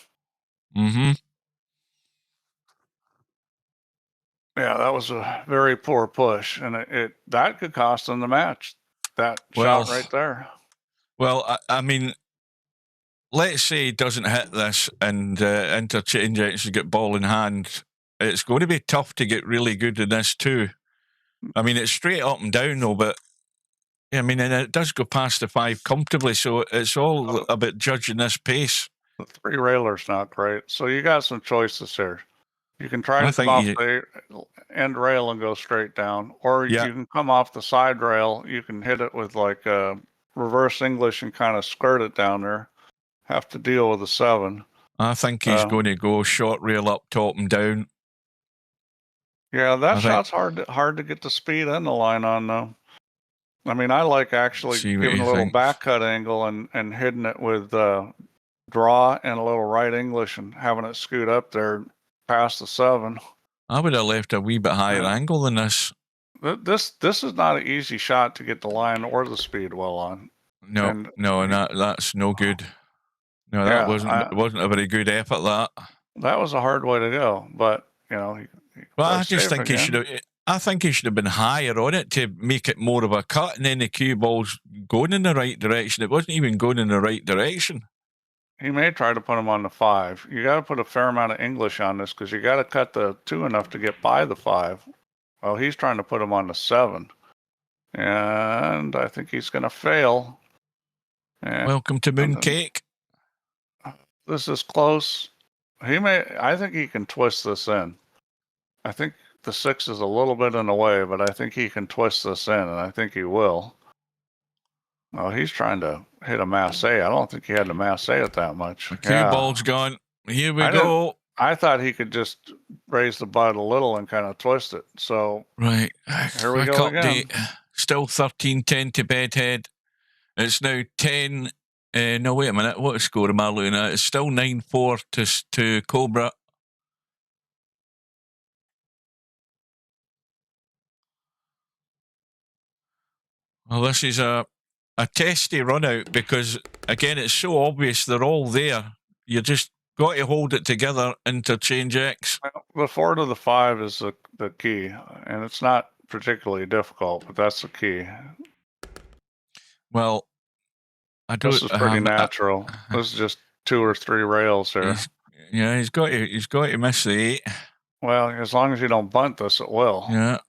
Mm-hmm. Yeah, that was a very poor push, and that could cost him the match. That shot right there. Well, I mean, let's say he doesn't hit this and Interchangex has got ball in hand. It's going to be tough to get really good in this too. I mean, it's straight up and down though, but I mean, and it does go past the 5 comfortably, so it's all about judging this pace. The 3 railer's not great, so you got some choices here. You can try to come off the end rail and go straight down, or you can come off the side rail. You can hit it with like reverse English and kind of skirt it down there. Have to deal with a 7. I think he's going to go short rail up top and down. Yeah, that shot's hard to get the speed and the line on though. I mean, I like actually giving a little back cut angle and hitting it with draw and a little right English and having it scoot up there past the 7. I would have left a wee bit higher angle than this. This is not an easy shot to get the line or the speed well on. No, that's no good. No, that wasn't a very good effort. That was a hard way to go, but you know. Well, I just think he should have. I think he should have been higher on it to make it more of a cut, and then the cue ball's going in the right direction. It wasn't even going in the right direction. He may try to put him on the 5. You got to put a fair amount of English on this because you got to cut the 2 enough to get by the 5. Well, he's trying to put him on the 7, and I think he's going to fail. And welcome to Mooncake. This is close. I think he can twist this in. I think the 6 is a little bit in the way, but I think he can twist this in, and I think he will. Well, he's trying to hit a Mass A. I don't think he had to Mass A it that much. The cue ball's gone. Here we go. I thought he could just raise the butt a little and kind of twist it. So right, here we go again. Still 13-10 to Bedhead. It's now 10. No, wait a minute. What score am I looking at? It's still 9-4 to Cobra. Well, this is a testy run out because, again, it's so obvious they're all there. You just got to hold it together, Interchangex. Well, the 4 to the 5 is the key, and it's not particularly difficult, but that's the key. Well, this is pretty natural. This is just 2 or 3 rails here. He's got to miss the 8. Well, as long as you don't bunt this, it will. Yeah.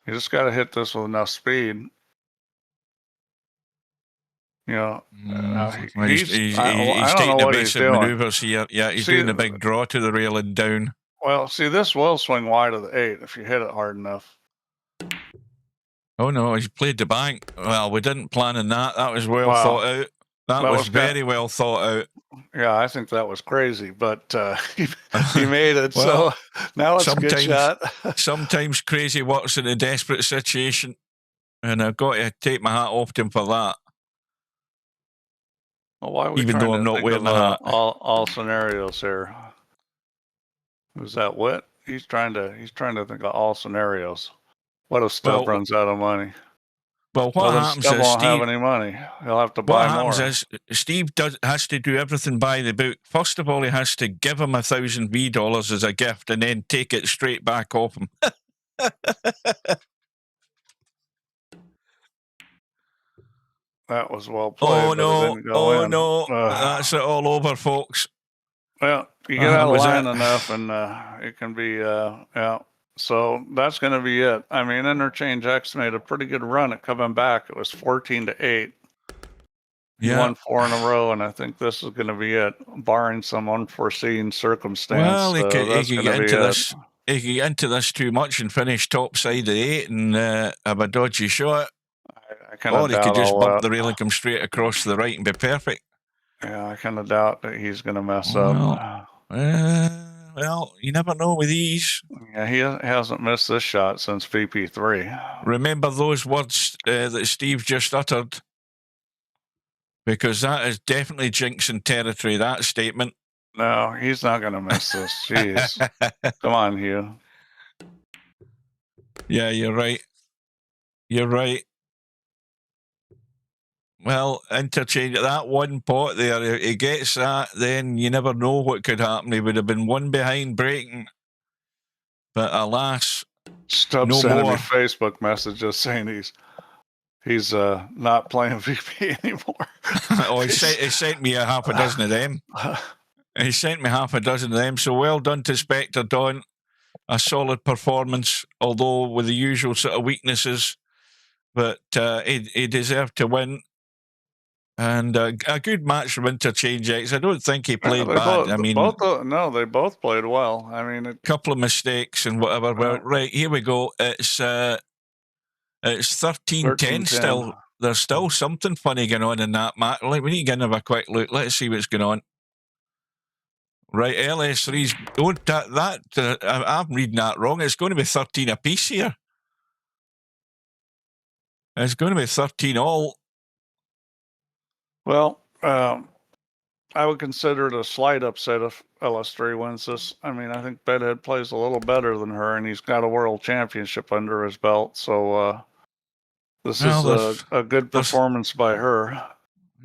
You just got to hit this with enough speed. You know, he's taking the basic maneuvers here. Yeah, he's doing the big draw to the rail and down. Well, see, this will swing wide of the 8 if you hit it hard enough. Oh, no, he's played the bank. Well, we didn't plan on that. That was well thought out. That was very well thought out. Yeah, I think that was crazy, but he made it. Well, so now it's a good shot. Sometimes crazy works in a desperate situation, and I've got to take my hat off to him for that. Well, why are we even though I'm not wearing the hat? All scenarios here. Who's that? What? He's trying to think of all scenarios. What if Stubb runs out of money? Well, what happens is Steve won't have any money. He'll have to buy more. What happens is Steve has to do everything by the book. First of all, he has to give him $1,000 V as a gift, and then take it straight back off him. That was well played. No! That's it all over, folks. Well, you get out of line enough, and it can be yeah. So that's going to be it. I mean, Interchangex made a pretty good run at coming back. It was 14-8. He won 4 in a row, and I think this is going to be it, barring some unforeseen circumstance. Well, he could get into this. He could get into this too much and finish top side of the 8 and have a dodgy shot. Or he could just bump the rail and come straight across to the right and be perfect. Yeah, I kind of doubt that he's going to mess up. Well, you never know with these. Yeah, he hasn't missed this shot since VP3. Remember those words that Steve just uttered? Because that is definitely jinxing territory, that statement. No, he's not going to miss this. Jeez. Come on, Hugh. Yeah, you're right. You're right. Well, Interchange, that one pot there, if he gets that, then you never know what could happen. He would have been one behind breaking. But alas, Stubb no sending me more. Facebook messages saying he's not playing VP anymore. Oh, he sent me a half a dozen of them. He sent me half a dozen of them. So well done to Spectredawn. A solid performance, although with the usual sort of weaknesses. But he deserved to win. And a good match from Interchangex. I don't think he played bad. I mean, they both played well. I mean, a couple of mistakes and whatever. But right, here we go. It's 13-10 still. There's still something funny going on in that match. We need to go and have a quick look. Let's see what's going on. Right, LS3's. I'm reading that wrong. It's going to be 13 apiece here. It's going to be 13 all. Well, I would consider it a slight upset if LS3 wins this. I mean, I think Bedhead plays a little better than her, and he's got a world championship under his belt. So this is a good performance by her.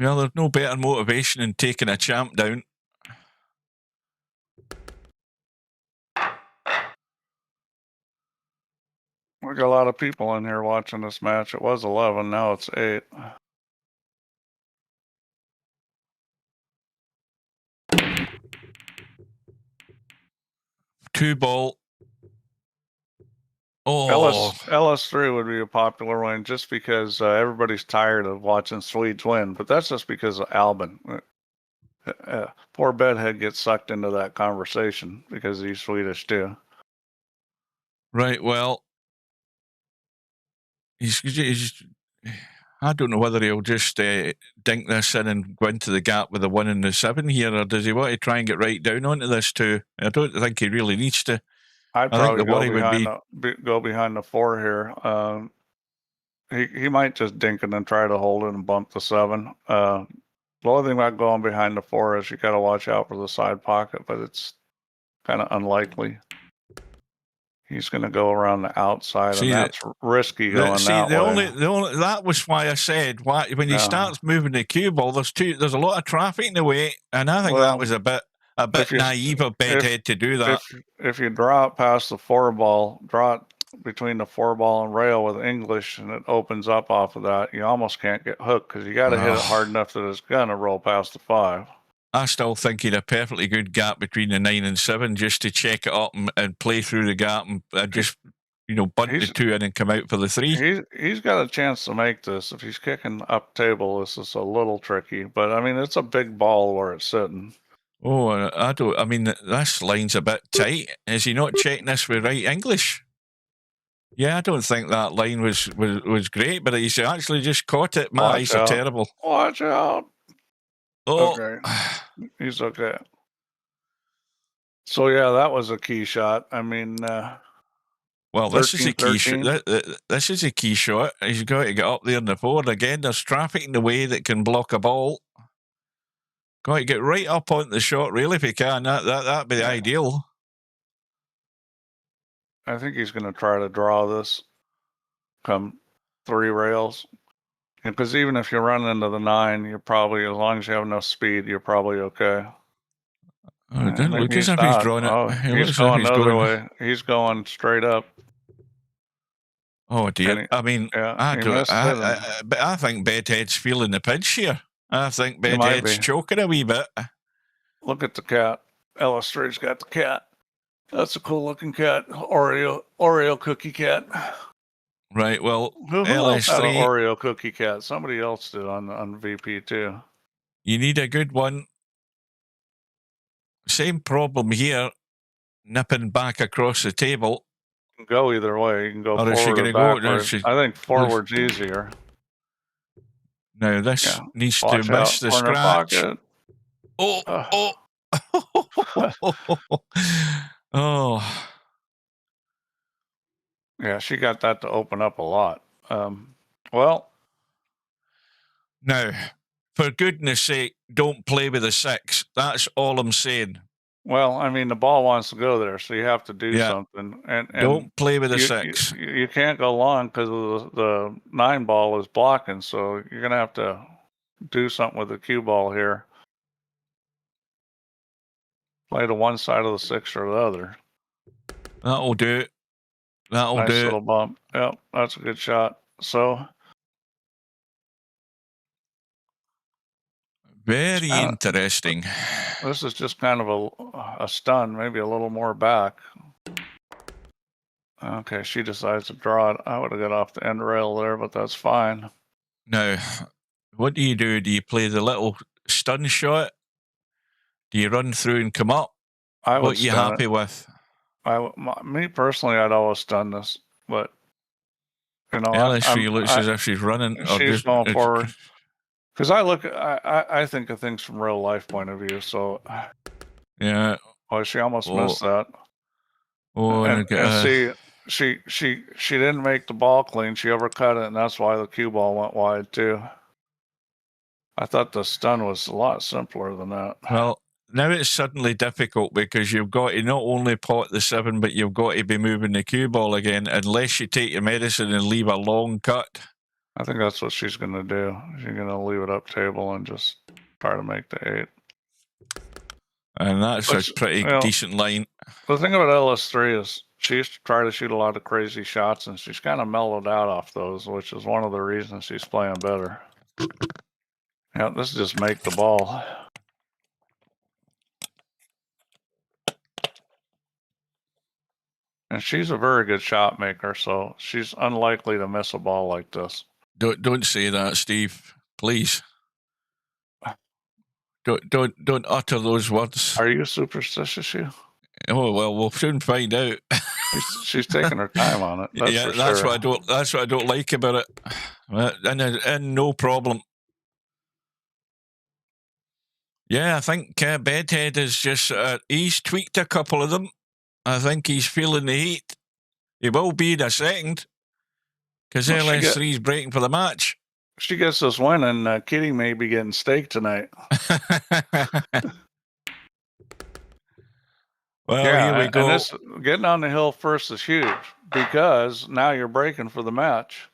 Well, there's no better motivation than taking a champ down. We got a lot of people in here watching this match. It was 11, now it's 8. Two ball. Oh, LS3 would be a popular one just because everybody's tired of watching Swedes win, but that's just because of Albin. Poor Bedhead gets sucked into that conversation because he's Swedish too. Right, well, I don't know whether he'll just dink this in and go into the gap with the 1 and the 7 here, or does he want to try and get right down onto this too? I don't think he really needs to. I'd probably go behind the 4 here. He might just dink it and try to hold it and bump the 7. The only thing about going behind the 4 is you got to watch out for the side pocket, but it's kind of unlikely. He's going to go around the outside, and that's risky going that way. That was why I said when he starts moving the cue ball, there's a lot of traffic in the way, and I think that was a bit naive of Bedhead to do that. If you draw it past the 4 ball, draw it between the 4 ball and rail with English, and it opens up off of that, you almost can't get hooked because you got to hit it hard enough that it's going to roll past the 5. I still think he'd a perfectly good gap between the 9 and 7 just to check it up and play through the gap and just, bunt the 2 in and come out for the 3. He's got a chance to make this. If he's kicking up table, this is a little tricky. But, I mean, it's a big ball where it's sitting. Oh, this line's a bit tight. Is he not checking this with right English? Yeah, I don't think that line was great, but he's actually just caught it. My eyes are terrible. Watch out. Oh. Okay. He's okay. So, yeah, that was a key shot. I mean, well, this is a key shot. This is a key shot. He's got to get up there in the 4. Again, there's traffic in the way that can block a ball. Got to get right up onto the shot, really, if he can. That'd be the ideal. I think he's going to try to draw this come 3 rails. Because even if you run into the 9, you're probably, as long as you have enough speed, you're probably okay. Oh, it didn't look as if he's drawing it. He's going the other way. He's going straight up. Oh dear! I mean, but I think Bedhead's feeling the pinch here. I think Bedhead's choking a wee bit. Look at the cat. LS3's got the cat. That's a cool looking cat. Oreo cookie cat. Right, well, LS3 had an Oreo cookie cat. Somebody else did on VP2. You need a good one. Same problem here. Nipping back across the table. You can go either way. You can go forward or backwards. I think forward's easier. Now this needs to miss the scratch. Oh. Oh. Yeah, she got that to open up a lot. Well. Now, for goodness sake, don't play with the 6. That's all I'm saying. Well, I mean, the ball wants to go there, so you have to do something. And don't play with the 6. You can't go long because the 9 ball is blocking, so you're going to have to do something with the cue ball here. Play to one side of the 6 or the other. That'll do it. That'll Nice do little it. bump. Yep, that's a good shot. So Very interesting. This is just kind of a stun, maybe a little more back. Okay, she decides to draw it. I would have got off the end rail there, but that's fine. Now, what do? Do you play the little stun shot? Do you run through and come up? What are you happy with? Me personally, I'd always stun this, but you know, she looks as if she's running. She's going forward. Because I think of things from real life point of view. So yeah. Oh, she almost missed that. Oh, and see, she didn't make the ball clean. She overcut it, and that's why the cue ball went wide too. I thought the stun was a lot simpler than that. Well, now it's suddenly difficult because you've got to not only pot the 7, but you've got to be moving the cue ball again, unless you take your medicine and leave a long cut. I think that's what she's going to do. She's going to leave it up table and just try to make the 8. And that's a pretty decent line. The thing about LS3 is she used to try to shoot a lot of crazy shots, and she's kind of mellowed out off those, which is one of the reasons she's playing better. Yeah, this is just make the ball. And she's a very good shot maker, so she's unlikely to miss a ball like this. Don't say that, Steve. Please. Don't utter those words. Are you superstitious, you? Oh well, we'll soon find out. She's taking her time on it. That's what I don't. That's what I don't like about it. And no problem. Yeah, I think Bedhead is just he's tweaked a couple of them. I think he's feeling the heat. He will be in a second because LS3 is breaking for the match. She gets this win, and Kitty may be getting steak tonight. Well, here we go. And getting on the hill first is huge because now you're breaking for the match.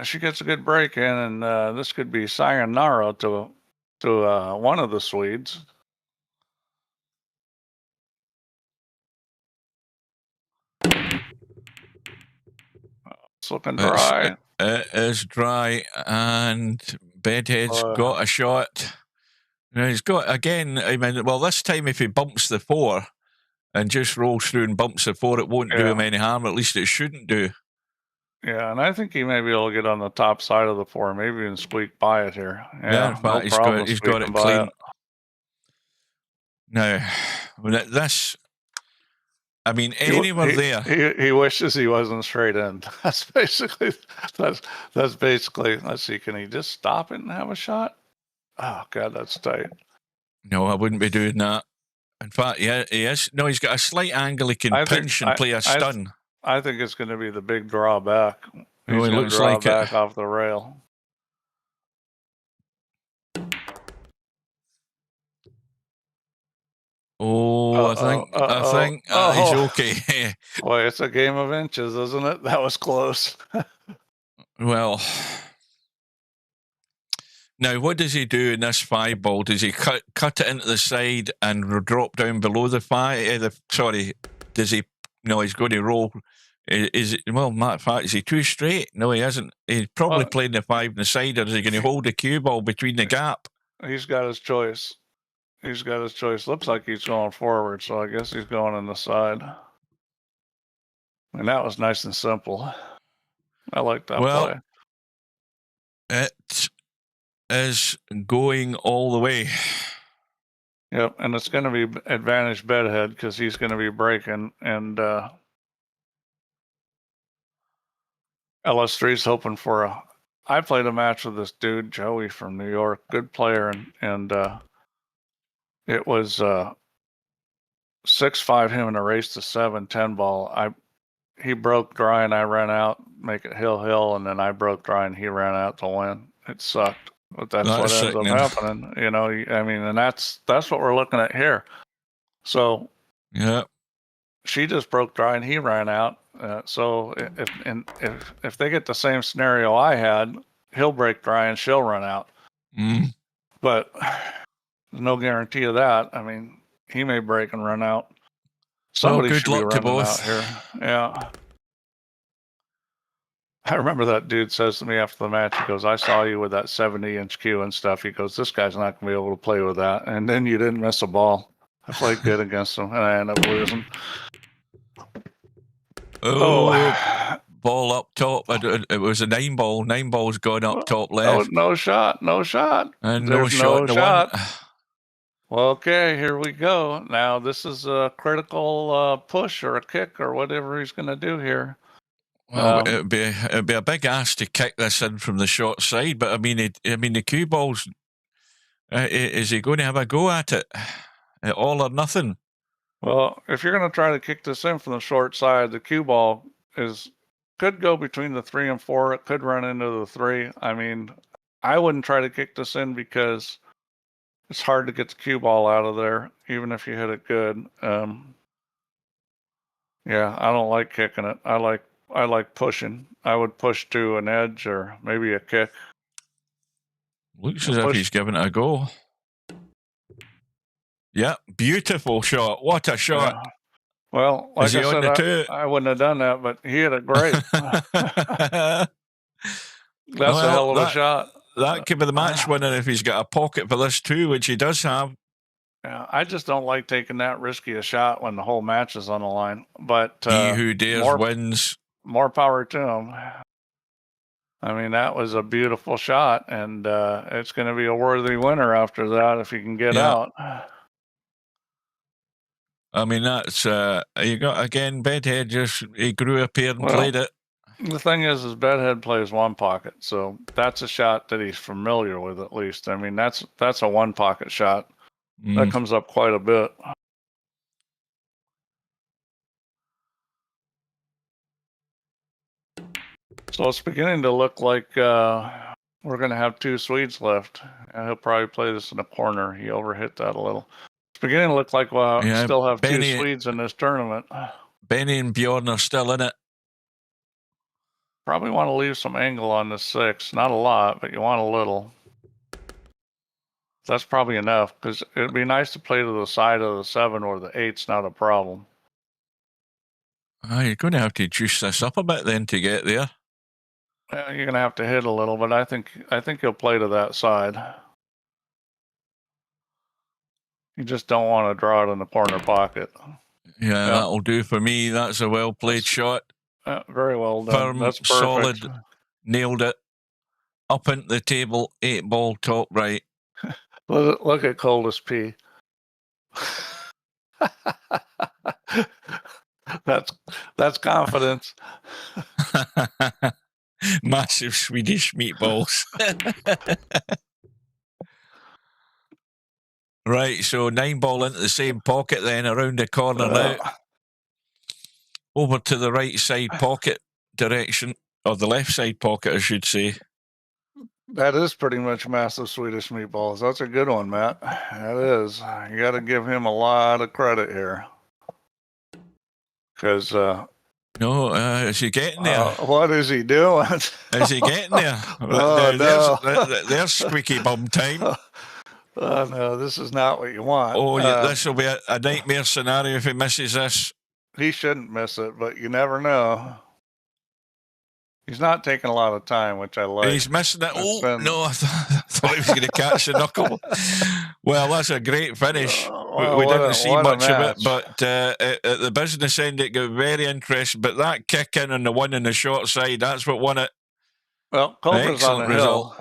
She gets a good break in, and this could be sayonara to one of the Swedes. It's looking dry. It is dry, and Bedhead's got a shot. Now he's got, again, I mean, well, this time if he bumps the 4 and just rolls through and bumps the 4, it won't do him any harm. At least it shouldn't do. Yeah, and I think he may be able to get on the top side of the 4, maybe even squeak by it here. Yeah, in fact, he's got it clean. Now, this, I mean, anywhere there. He wishes he wasn't straight in. That's basically. Let's see. Can he just stop it and have a shot? Oh God, that's tight. No, I wouldn't be doing that. In fact, yeah, he is. No, he's got a slight angle he can pinch and play a stun. I think it's going to be the big drawback. He looks like back off the rail. Oh, I think he's okay. Boy, it's a game of inches, isn't it? That was close. Well, now what does he do in this 5 ball? Does he cut it into the side and drop down below the 5? Does he? No, he's going to roll. Is it? Well, matter of fact, is he too straight? No, he isn't. He's probably playing the 5 in the side, or is he going to hold the cue ball between the gap? He's got his choice. Looks like he's going forward, so I guess he's going in the side. And that was nice and simple. I like that play. It is going all the way. Yep, and it's going to be advantage Bedhead because he's going to be breaking, and LS3's hoping for I played a match with this dude, Joey from New York, good player, and it was 6-5 him in a race to 7-10 ball. He broke dry and I ran out, make it hill, and then I broke dry and he ran out to win. It sucked, but that's what ends up happening. You know, I mean, and that's what we're looking at here. So yeah, she just broke dry and he ran out. So if they get the same scenario I had, he'll break dry and she'll run out. Mm. But there's no guarantee of that. I mean, he may break and run out. Somebody good should be luck to running both. out here. Yeah. I remember that dude says to me after the match, he goes, I saw you with that 70-inch cue and stuff. He goes, this guy's not going to be able to play with that. And then you didn't miss a ball. I played good against him, and I ended up losing. Oh, ball up top. It was a 9 ball. 9 ball's gone up top left. No shot. And There's no shot. Well, okay, here we go. Now, this is a critical push or a kick or whatever he's going to do here. Well, it'd be a big ask to kick this in from the short side, but I mean, the cue balls. Is he going to have a go at it? All or nothing. Well, if you're going to try to kick this in from the short side, the cue ball could go between the 3 and 4. It could run into the 3. I mean, I wouldn't try to kick this in because it's hard to get the cue ball out of there, even if you hit it good. Yeah, I don't like kicking it. I like pushing. I would push to an edge or maybe a kick. Looks as if he's giving it a go. Yeah, beautiful shot. What a shot. Yeah. Well, like I said, I wouldn't have done that, but he hit it great. That's a hell of a shot. That could be the match winner if he's got a pocket for this too, which he does have. Yeah, I just don't like taking that risky a shot when the whole match is on the line. But he who dares wins. More power to him. I mean, that was a beautiful shot, and it's going to be a worthy winner after that if he can get out. I mean, that's you got again. Bedhead he grew up here and played it. The thing is Bedhead plays one pocket, so that's a shot that he's familiar with at least. I mean, that's a one pocket shot. That comes up quite a bit. So it's beginning to look like we're going to have 2 Swedes left. And he'll probably play this in the corner. He overhit that a little. It's beginning to look like we'll still have 2 Swedes in this tournament. Benny and Bjorn are still in it. Probably want to leave some angle on the 6. Not a lot, but you want a little. That's probably enough, because it'd be nice to play to the side of the 7 or the 8's not a problem. You're going to have to juice this up a bit then to get there. You're going to have to hit a little, but I think he'll play to that side. You just don't want to draw it in the corner pocket. Yeah, that'll do for me. That's a well-played shot. Very well done. Firm, that's perfect. Solid. Nailed it. Up into the table. 8 ball top right. Look at Coldest P. That's confidence. Massive Swedish meatballs. Right, so 9 ball into the same pocket then, around the corner now. Over to the right side pocket direction, or the left side pocket, I should say. That is pretty much massive Swedish meatballs. That's a good one, Matt. That is. You got to give him a lot of credit here. Because... no, is he getting there? What is he doing? Is he getting there? There's squeaky bum time. Oh, no, this is not what you want. Oh, this will be a nightmare scenario if he misses this. He shouldn't miss it, but you never know. He's not taking a lot of time, which I like. He's missing it. No, I thought he was going to catch the knuckle. Well, that's a great finish. We didn't see much of it, but at the business end, it got very interesting. But that kick in on the one on the short side, that's what won it. Well, Cobra's on the hill.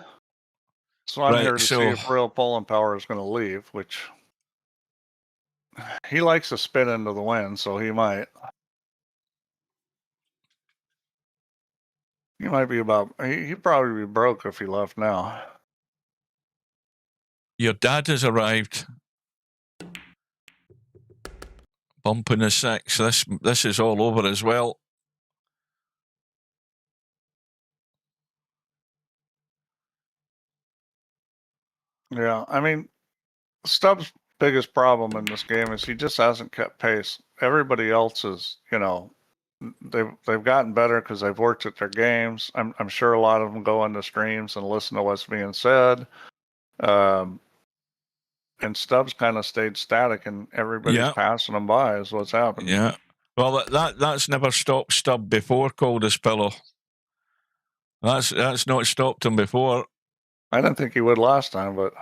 So I'm here to see if real pulling power is going to leave, which he likes to spin into the wind, so he might. He might be he'd probably be broke if he left now. Your dad has arrived. Bump in the 6. This is all over as well. Yeah, I mean, Stubbs' biggest problem in this game is he just hasn't kept pace. Everybody else is, they've gotten better because they've worked at their games. I'm sure a lot of them go into streams and listen to what's being said. And Stubbs kind of stayed static, and everybody's passing them by. Is what's happening. Yeah. Well, that's never stopped Stubb before, called his pillow. That's not stopped him before. I didn't think he would last time, but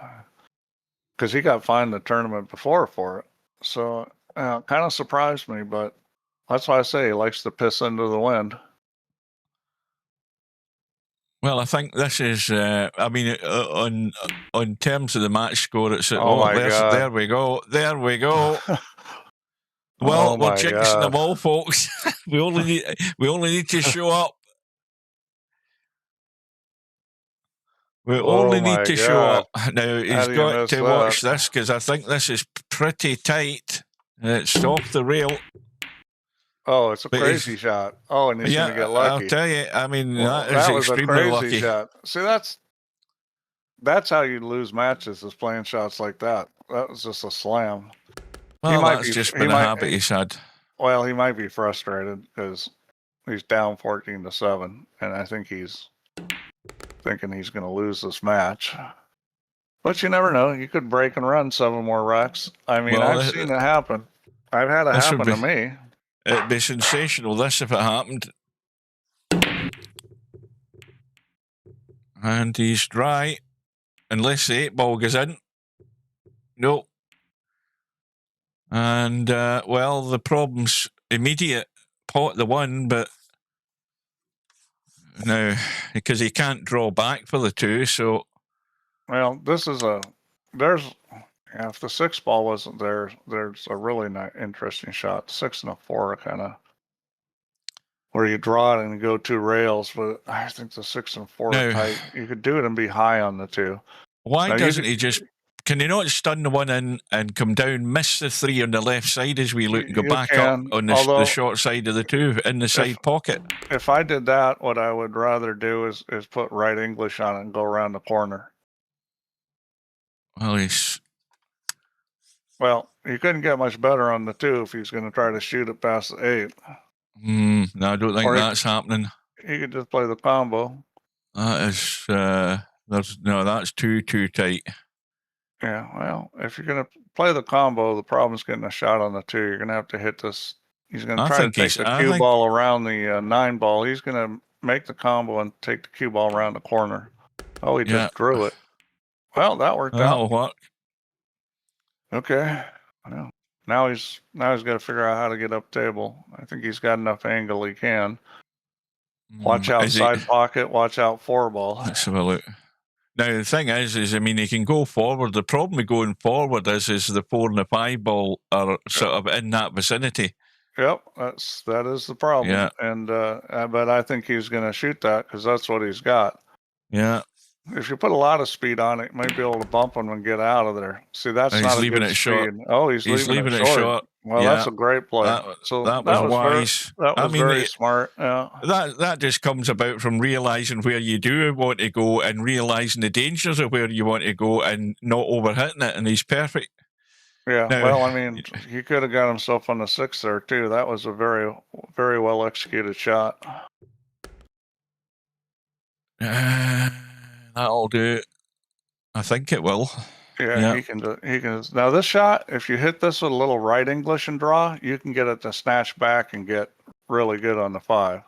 because he got fined the tournament before for it, so kind of surprised me. But that's why I say he likes to piss into the wind. Well, I think this is. I mean, on terms of the match score, it's God. There we go. There we go. Well, we're jinxing them all, folks. we only need to show up. We only need to show up. Now, he's got to watch this because I think this is pretty tight. It's off the rail. Oh, it's a crazy shot. Oh, and he's going to get lucky. I'll tell you, I mean, that is extremely lucky. Shot. See, that's how you lose matches, is playing shots like that. That was just a slam. Well, that's just been a habit he's had. Well, he might be frustrated because he's down 14-7, and I think he's thinking he's going to lose this match. But you never know. You could break and run 7 more racks. I mean, I've seen it happen. I've had it happen to me. It'd be sensational, this, if it happened. And he's dry. Unless the 8-ball goes in. Nope. And, well, the problem's immediate. Pot the 1, but now, because he can't draw back for the 2, so... Well, this is if the 6-ball wasn't there, there's a really interesting shot. 6 and a 4 kind of... where you draw it and go 2 rails, but I think the 6 and 4 are tight. You could do it and be high on the 2. Why doesn't he just... Can he not stun the 1 in and come down, miss the 3 on the left side as we look and go back up on the short side of the 2 in the side pocket? If I did that, what I would rather do is put right English on it and go around the corner. Well, he couldn't get much better on the 2 if he's going to try to shoot it past the 8. No, I don't think that's happening. He could just play the combo. That is... that's too tight. Yeah, well, if you're going to play the combo, the problem's getting a shot on the 2. You're going to have to hit this. He's going to try to take the cue ball around the 9 ball. He's going to make the combo and take the cue ball around the corner. Oh, he just drew it. Well, that worked out. That'll work. Okay. Well, now he's got to figure out how to get up table. I think he's got enough angle he can. Watch out side pocket. Watch out 4 ball. Let's have a look. Now, the thing is, I mean, he can go forward. The problem with going forward is the 4 and the 5 ball are sort of in that vicinity. Yep, that is the problem. Yeah. And but I think he's going to shoot that because that's what he's got. Yeah. If you put a lot of speed on it, you might be able to bump him and get out of there. See, that's not a good speed. Short. Oh, he's leaving it short. Well, that's a great play. That was wise. That was very smart. Yeah. That just comes about from realizing where you do want to go and realizing the dangers of where you want to go and not overhitting it. And he's perfect. Yeah. Now, well, I mean, he could have got himself on the 6 there too. That was a very, very well executed shot. That'll do it. I think it will. Yeah, he can. Now this shot, if you hit this with a little right English and draw, you can get it to snatch back and get really good on the 5.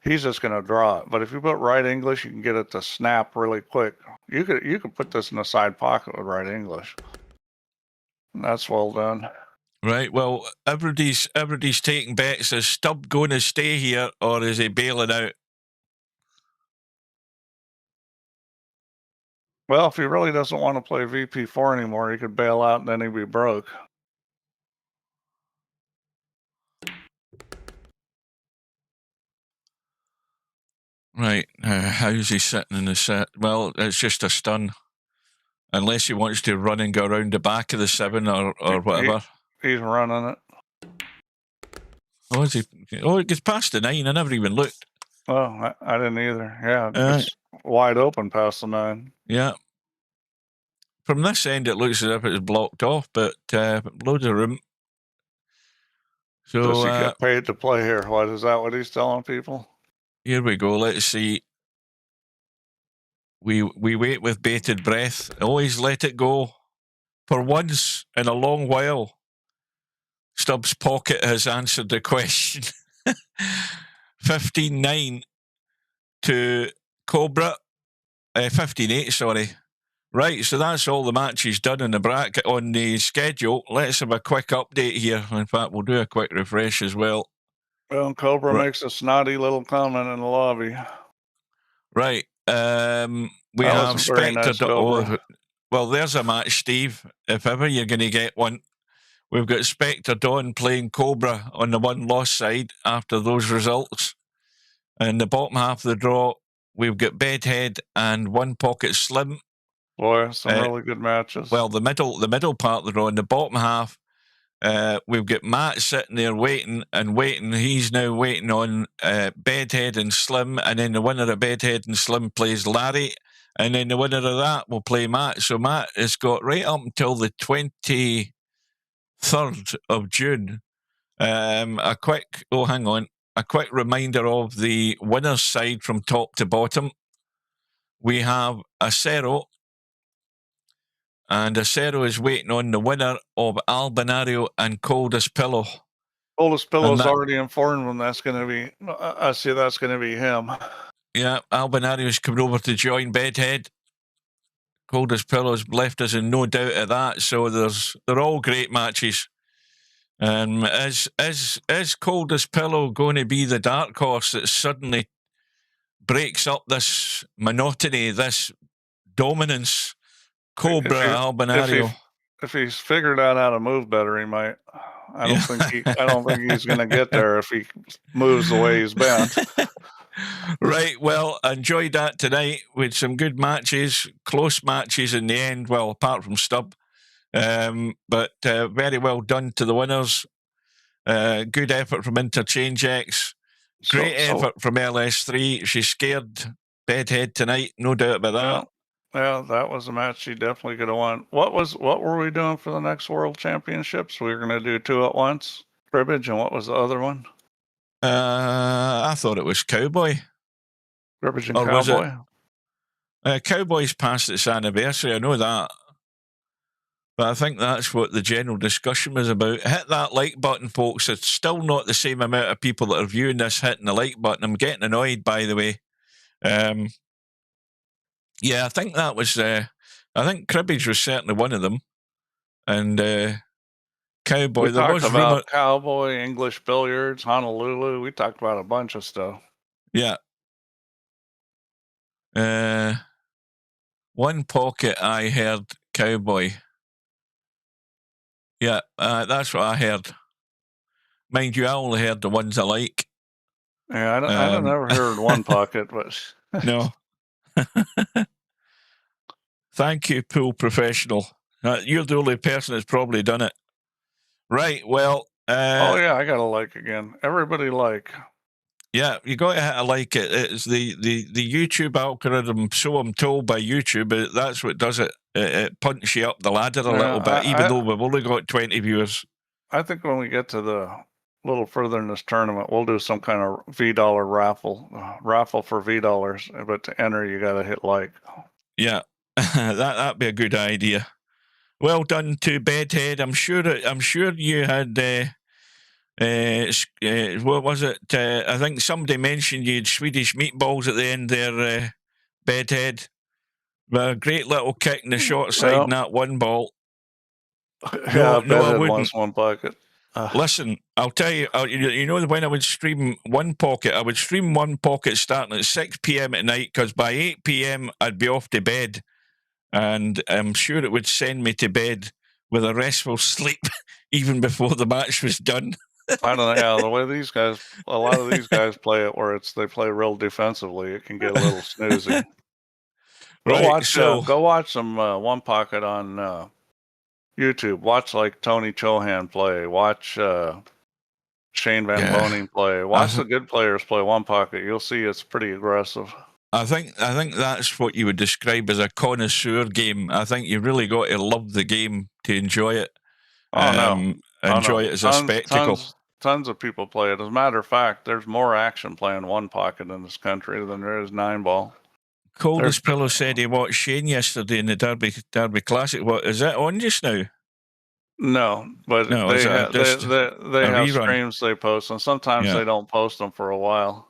He's just going to draw it. But if you put right English, you can get it to snap really quick. You could put this in the side pocket with right English. And that's well done. Right. Well, everybody's taking bets. Is Stubb going to stay here or is he bailing out? Well, if he really doesn't want to play VP4 anymore, he could bail out and then he'd be broke. Right. How's he sitting in the set? Well, it's just a stun. Unless he wants to run and go around the back of the 7 or whatever. He's running it. Oh, is he? Oh, it gets past the 9. I never even looked. Oh, I didn't either. Yeah, it's wide open past the 9. Yeah. From this end, it looks as if it's blocked off, but loads of room. So does he get paid to play here? What is that? What he's telling people? Here we go. Let's see. We wait with bated breath. Always let it go. For once in a long while, Stubbs' pocket has answered the question. 15-9 to Cobra. 15-8, sorry. Right, so that's all the matches done in the bracket on the schedule. Let's have a quick update here. In fact, we'll do a quick refresh as well. Well, Cobra makes a snotty little comment in the lobby. Right. We have Spectredawn. Nice, well, there's a match, Steve. If ever you're going to get one. We've got Spectredawn playing Cobra on the one-loss side after those results. In the bottom half of the draw, we've got Bedhead and One Pocket Slim. Boy, some really good matches. Well, the middle part of the draw, in the bottom half, we've got Matt sitting there waiting. He's now waiting on Bedhead and Slim, and then the winner of Bedhead and Slim plays Larry, and then the winner of that will play Matt. So Matt has got right up until the 23rd of June. A quick reminder of the winner's side from top to bottom. We have Acero, and Acero is waiting on the winner of Albinario and Coldest Pillow. Coldest Pillow's already informed him that's going to be. I see that's going to be him. Yeah, Albinario's coming over to join Bedhead. Coldest Pillow's left us in no doubt of that. So they're all great matches. Is Coldest Pillow going to be the dark horse that suddenly breaks up this monotony, this dominance? Cobra, Albinario. If he's figured out how to move better, he might. I don't think he's going to get there if he moves the way he's been. Right. Well, enjoyed that tonight with some good matches, close matches in the end. Well, apart from Stubb, but very well done to the winners. Good effort from Interchangex. Great effort from LS3. She scared Bedhead tonight, no doubt about that. Yeah, that was a match she definitely could have won. What were we doing for the next World Championships? We were going to do two at once, cribbage, and what was the other one? I thought it was Cowboy. Cribbage and Cowboy? Cowboy's past its anniversary, I know that. But I think that's what the general discussion was about. Hit that like button, folks. It's still not the same amount of people that are viewing this hitting the like button. I'm getting annoyed, by the way. Yeah, I think that was. I think cribbage was certainly one of them, and Cowboy. There was about Cowboy, English billiards, Honolulu. We talked about a bunch of stuff. Yeah. One Pocket. I heard Cowboy. Yeah, that's what I heard. Mind you, I only heard the ones I like. Yeah, I never heard One Pocket, but no. Thank you, pool professional. You're the only person that's probably done it. Right, well... oh, yeah, I got to like again. Everybody like. Yeah, you got to hit a like it. It's the YouTube algorithm, so I'm told by YouTube, that's what does it. It punches you up the ladder a little bit, even though we've only got 20 viewers. I think when we get to the little further in this tournament, we'll do some kind of $V raffle for $V. But to enter, you got to hit like. Yeah, that'd be a good idea. Well done to Bedhead. I'm sure you had. What was it? I think somebody mentioned you had Swedish meatballs at the end there, Bedhead. But a great little kick in the short side in that one ball. No, I wouldn't. One Pocket. Listen, I'll tell you, you know, when I would stream One Pocket, I would stream One Pocket starting at 6 p.m. at night, because by 8 p.m. I'd be off to bed. And I'm sure it would send me to bed with a restful sleep even before the match was done. I don't know. The way a lot of these guys play it, where they play real defensively, it can get a little snoozy. Go watch some One Pocket on YouTube. Watch like Tony Chohan play. Watch Shane Van Boning play. Watch the good players play One Pocket. You'll see it's pretty aggressive. I think that's what you would describe as a connoisseur game. I think you really got to love the game to enjoy it. Oh no! Enjoy it as a spectacle. tons of people play it. As a matter of fact, there's more action playing one pocket in this country than there is 9-ball. Coldest Pillow said he watched Shane yesterday in the Derby Classic. What is that on just now? No, but No, they is have that just they a have rerun? streams they post, and sometimes Yeah. they don't post them for a while.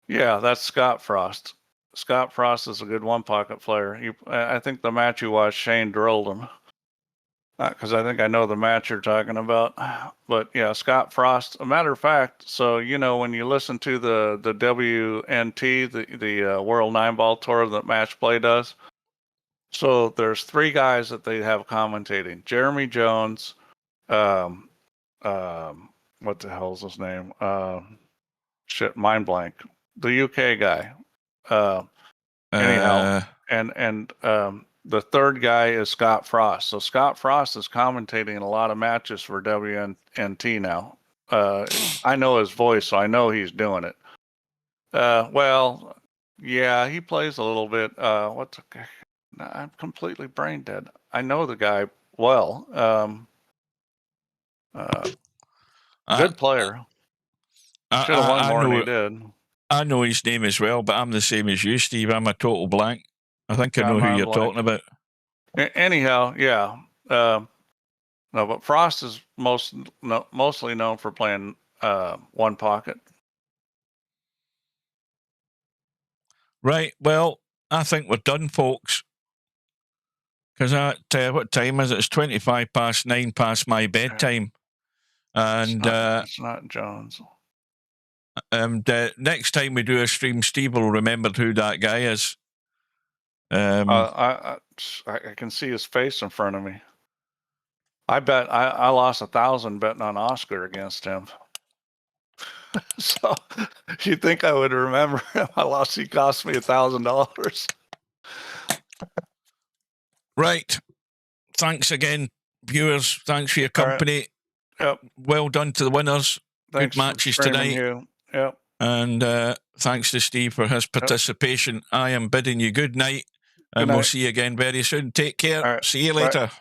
Yeah, that's Scott Frost. Scott Frost is a good one pocket player. I think the match you watched, Shane drilled him. Because I think I know the match you're talking about. But yeah, Scott Frost. A matter of fact, so you know when you listen to the WNT, the World 9-Ball Tour that Match Play does. So there's 3 guys that they have commentating: Jeremy Jones, what the hell's his name? Shit, mind blank. The UK guy. Anyhow, and the third guy is Scott Frost. So Scott Frost is commentating in a lot of matches for WNT now. I know his voice, so I know he's doing it. Well, yeah, he plays a little bit. I'm completely brain dead. I know the guy well. Good player. Should have won more than he did. I know his name as well, but I'm the same as you, Steve. I'm a total blank. I think I know who you're talking about. Anyhow, yeah. No, but Frost is mostly known for playing one pocket. Right. Well, I think we're done, folks. Because what time is it? It's 9:25 past my bedtime. And it's not Jones. Next time we do a stream, Steve will remember who that guy is. I can see his face in front of me. I bet I lost 1,000 betting on Oscar against him. So you'd think I would remember him. He cost me $1,000. Right. Thanks again, viewers. Thanks for your company. Right. Yep. Well done to the winners. Thanks good matches tonight. Yep. And thanks to Steve for his participation. Yep. I am bidding you good night. And we'll see you again very soon. Take care. Right. See you later. Bye.